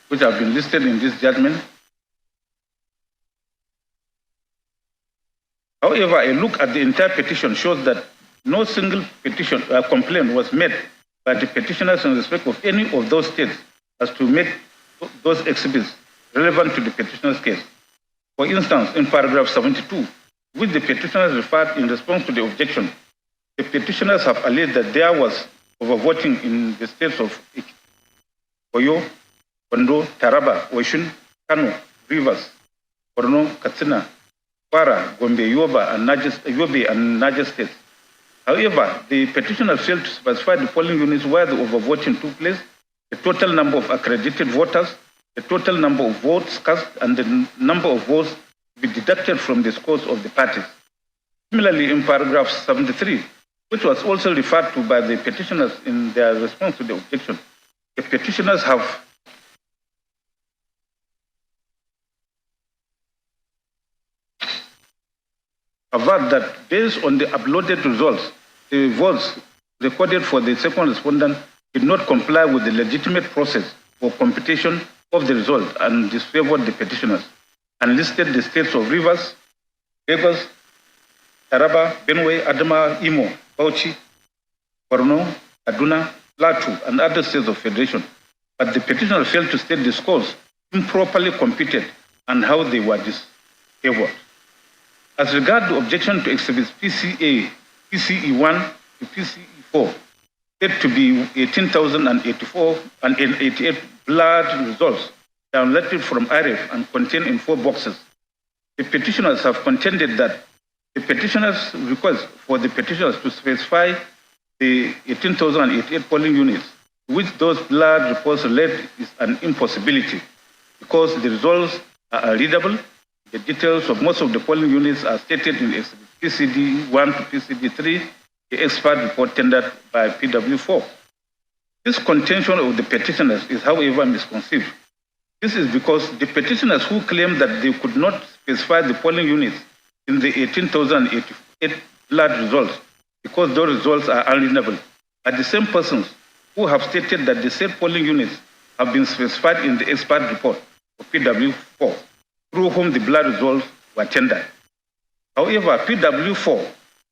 which have been listed in this judgment. However, a look at the entire petition shows that no single complaint was made by the petitioners in respect of any of those states as to make those exhibits relevant to the petitioner's case. For instance, in paragraph 72, which the petitioners referred in response to the objection, the petitioners have alleged that there was overvoting in the states of Oyo, Ondo, Taraba, Oshun, Kano, Rivers, Borno, Katsina, Kwara, Gombe, Yobe, and Niger states. However, the petitioner failed to specify the polling units where the overvoting took place, the total number of accredited voters, the total number of votes cast, and the number of votes to be deducted from the scores of the parties. Similarly, in paragraph 73, which was also referred to by the petitioners in their response to the objection, the petitioners have averred that based on the uploaded results, the votes recorded for the second respondent did not comply with the legitimate process for computation of the result and disfavored the petitioners, and listed the states of Rivers, Lagos, Taraba, Benue, Adama, Imo, Bauchi, Borno, Kaduna, Plateau, and other states of federation. But the petitioner failed to state the scores improperly computed and how they were disfavored. As regards the objection to exhibits PCE1 to PCE4, said to be 18,084 and 88 blood results downloaded from IRF and contained in 4 boxes, the petitioners have contended that the petitioners' request for the petitioners to specify the 18,088 polling units to which those blood reports relate is an impossibility because the results are unreadable. The details of most of the polling units are stated in PCD1 to PCD3, the expert report tendered by PW4. This contention of the petitioners is, however, misconceived. This is because the petitioners who claim that they could not specify the polling units in the 18,088 blood results because those results are unreadable are the same persons who have stated that the said polling units have been specified in the expert report of PW4, through whom the blood results were tendered. However, PW4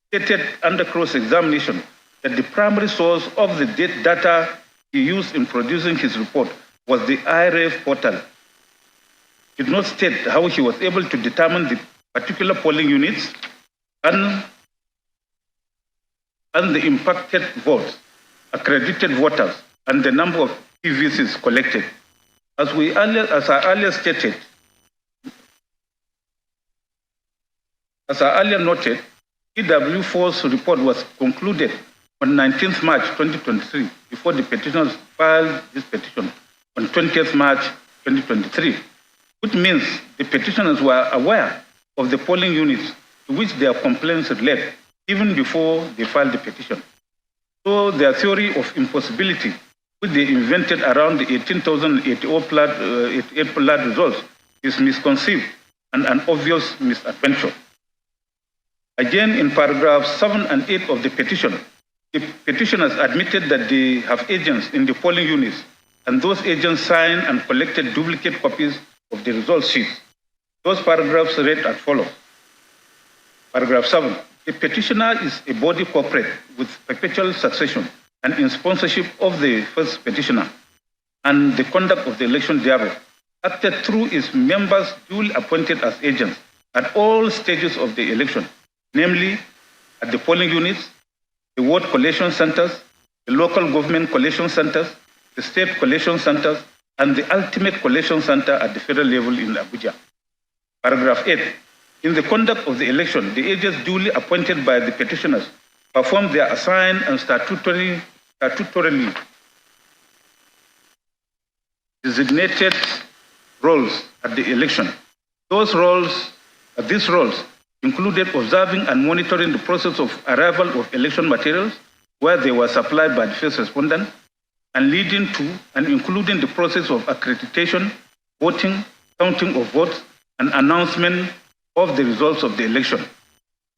stated under cross-examination that the primary source of the data he used in producing his report was the IRF portal. He did not state how he was able to determine the particular polling units and and the impacted votes, accredited voters, and the number of PVCs collected. As I earlier noted, EW4's report was concluded on 19th March 2023 before the petitioners filed this petition on 20th March 2023, which means the petitioners were aware of the polling units to which their complaints relate even before they filed the petition. So their theory of impossibility, which they invented around the 18,088 blood results, is misconceived and an obvious misadventure. Again, in paragraphs 7 and 8 of the petitioners admitted that they have agents in the polling units, and those agents signed and collected duplicate copies of the result sheets. Those paragraphs read as follows. Paragraph 7. The petitioner is a body corporate with perpetual succession and in sponsorship of the first petitioner, and the conduct of the election thereof, acted through its members duly appointed as agents at all stages of the election, namely at the polling units, the ward collation centers, the local government collation centers, the state collation centers, and the ultimate collation center at the federal level in Abuja. Paragraph 8. In the conduct of the election, the agents duly appointed by the petitioners performed their assigned and statutorily designated roles at the election. These roles included observing and monitoring the process of arrival of election materials where they were supplied by the first respondent, and leading to and including the process of accreditation, voting, counting of votes, and announcement of the results of the election.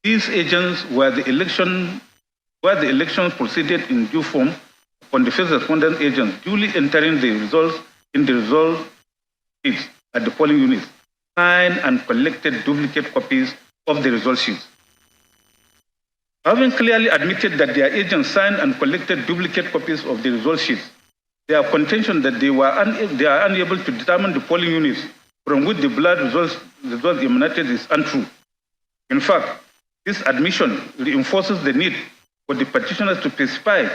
These agents were the elections proceeded in due form upon the first respondent agents duly entering the results in the result sheets at the polling units, signed and collected duplicate copies of the result sheets. Having clearly admitted that their agents signed and collected duplicate copies of the result sheets, their contention that they are unable to determine the polling units from which the blood results emanated is untrue. In fact, this admission reinforces the need for the petitioners to specify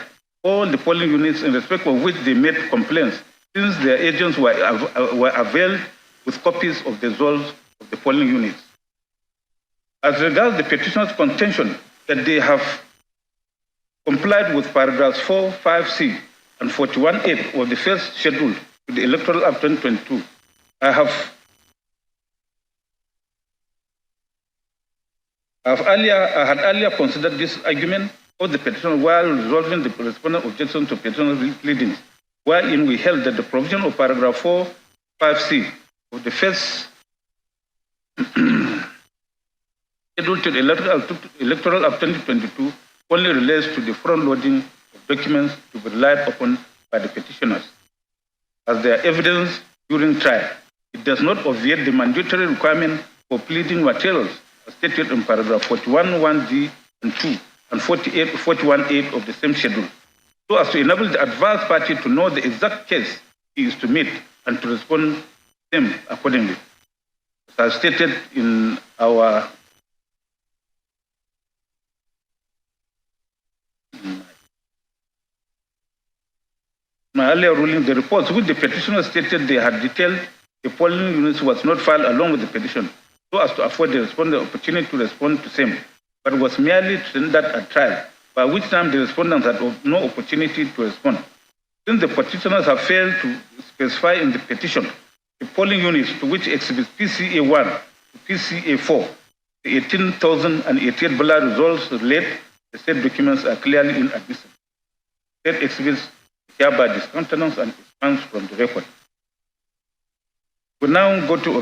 all the polling units in respect of which they made complaints, since their agents were availed with copies of the results of the polling units. As regards the petitioner's contention that they have complied with paragraphs 4, 5C, and 41.8 of the first schedule to the Electoral Act 2022, I had earlier considered this argument of the petitioner while resolving the respondent objection to petitioner's pleadings, wherein we held that the provision of paragraph 4, 5C of the first schedule to the Electoral Act 2022 only relates to the front-loading of documents to be relied upon by the petitioners as their evidence during trial. It does not obviate the mandatory requirement for pleading materials as stated in paragraph 41.1d and 2 and 41.8 of the same schedule, so as to enable the adverse party to know the exact case he is to meet and to respond to them accordingly. As stated in our my earlier ruling, the reports which the petitioner stated they had detailed the polling units was not filed along with the petition, so as to afford the respondent the opportunity to respond to same, but was merely tendered at trial, by which time the respondents had no opportunity to respond. Since the petitioners have failed to specify in the petition the polling units to which exhibits PCA1 to PCA4, the 18,088 ballot results relate, the said documents are clearly inadmissible. Said exhibits hereby discountenance and expunged from the record. We now go to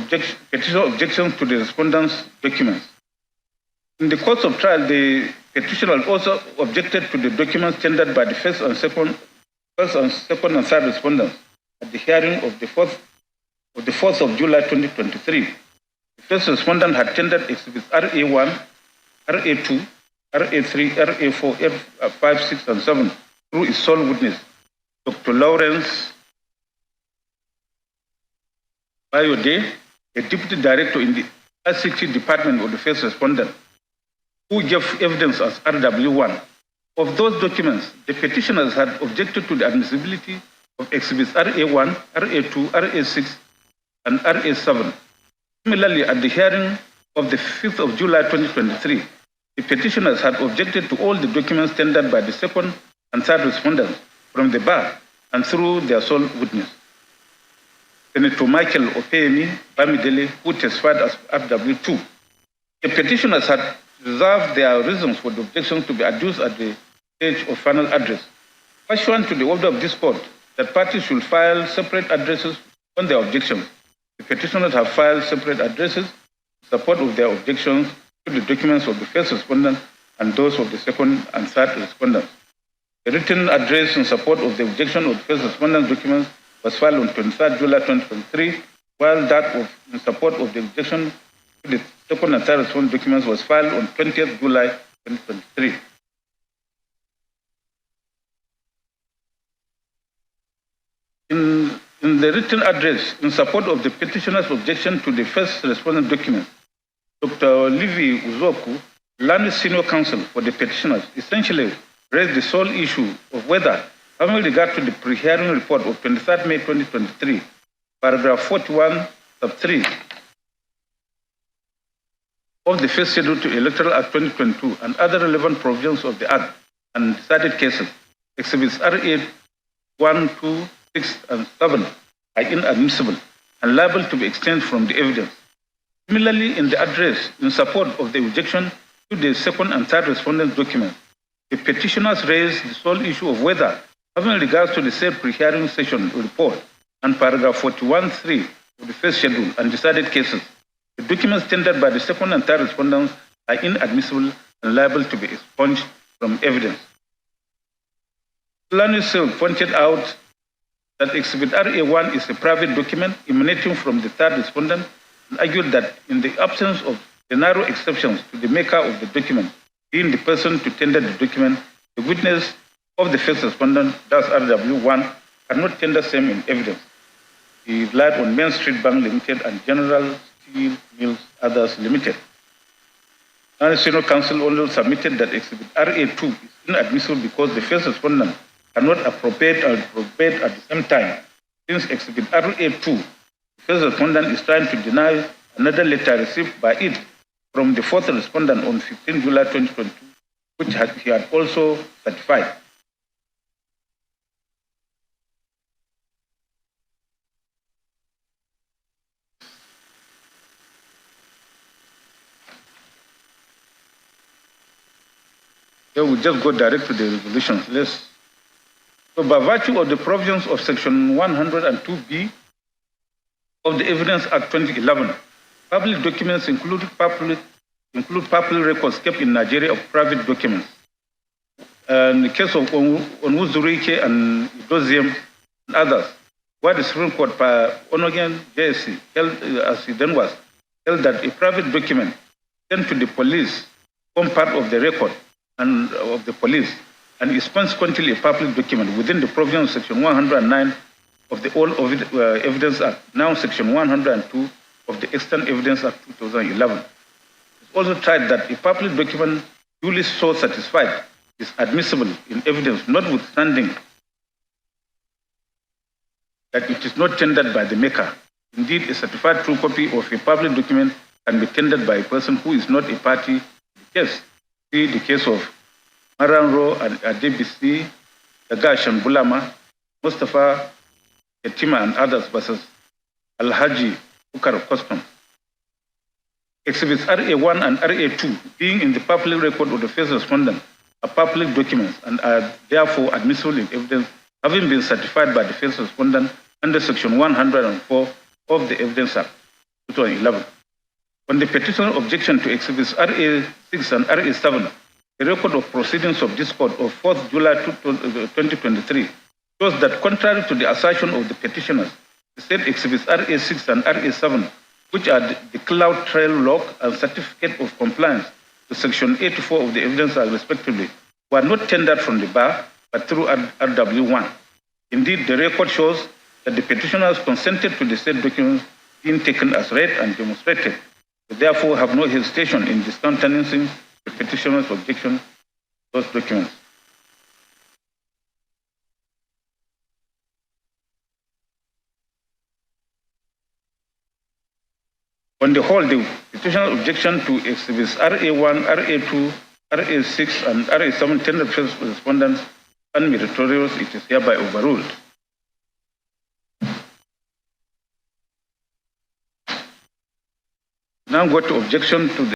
petitioner objections to the respondent's documents. In the course of trial, the petitioner also objected to the documents tendered by the first and second and third respondents at the hearing of the 4th of July 2023. The first respondent had tendered exhibits RA1, RA2, RA3, RA4, F5, 6, and 7 through its sole witness, Dr. Lawrence Bayode, a deputy director in the FCT department of the first respondent, who gave evidence as RW1, Of those documents, the petitioners had objected to the admissibility of exhibits RA1, RA2, RA6, and RA7. Similarly, at the hearing of the 5th of July 2023, the petitioners had objected to all the documents tendered by the second and third respondents from the bar and through their sole witness, Senator Michael Opeyemi Bamidele, who testified as FW2. The petitioners had reserved their reasons for the objections to be adduced at the stage of final address. Pursuant to the order of this court, that parties should file separate addresses on their objections. The petitioners have filed separate addresses in support of their objections to the documents of the first respondent and those of the second and third respondents. The written address in support of the objection of the first respondent's documents was filed on 23rd July 2023, while that in support of the objection to the second and third respondent documents was filed on 20th July 2023. In the written address in support of the petitioner's objection to the first respondent document, Dr. Livy Uzoku, learned senior counsel for the petitioners, essentially raised the sole issue of whether, having regard to the pre-hearing report of 23rd May 2023, paragraph 41, sub 3 of the first schedule to Electoral Act 2022 and other relevant provisions of the Act and decided cases, exhibits RA 1, 2, 6, and 7 are inadmissible and liable to be exchanged from the evidence. Similarly, in the address in support of the objection to the second and third respondent documents, the petitioners raised the sole issue of whether, having regards to the said pre-hearing session report and paragraph 41(3) of the first schedule and decided cases, the documents tendered by the second and third respondents are inadmissible and liable to be expunged from evidence. Plaintiff pointed out that Exhibit RA1 is a private document emanating from the third respondent and argued that in the absence of the narrow exceptions to the maker of the document, being the person to tender the document, the witness of the first respondent, thus RW1, cannot tender same in evidence. He relied on Main Street Bank Limited and General Steel Mills Others Limited. National Council also submitted that Exhibit RA2 is inadmissible because the first respondent cannot appropriate and appropriate at the same time. Since Exhibit RA2, the first respondent is trying to deny another letter received by it from the fourth respondent on 15 July 2022, which he had also certified. So we just go direct to the resolutions. So by virtue of the provisions of Section 102B of the Evidence Act 2011, public documents include public records kept in Nigeria of private documents. In the case of Onwuzurike and Idoziem and others, where the Supreme Court, Onogen JSC, as it then was, held that a private document sent to the police form part of the record and of the police, and is consequently a public document within the provisions of Section 109 of the All Evidence Act, now Section 102 of the Extant Evidence Act 2011. It's also tried that a public document duly so satisfied is admissible in evidence, notwithstanding that it is not tendered by the maker. Indeed, a certified true copy of a public document can be tendered by a person who is not a party to the case. See the case of Maranro and Adebisi, Dagash and Bulama, Mustafa, Etima and others versus Al-Haji Bukar of Customs. Exhibits RA1 and RA2, being in the public record of the first respondent, are public documents and are therefore admissible in evidence, having been certified by the first respondent under Section 104 of the Evidence Act 2011. On the petitioner objection to Exhibits RA6 and RA7, the record of proceedings of this court of 4th July 2023 shows that contrary to the assertion of the petitioners, the said Exhibits RA6 and RA7, which are the cloud trail log and certificate of compliance to Section 84 of the Evidence Act respectively, were not tendered from the bar but through RW1. Indeed, the record shows that the petitioners consented to the said documents being taken as read and demonstrated. They therefore have no hesitation in discountenancing the petitioner's objection to those documents. On the whole, the petitioner's objection to exhibits RA1, RA2, RA6, and RA7 tender respondents unmeritorious. It is hereby overruled. Now go to objection to the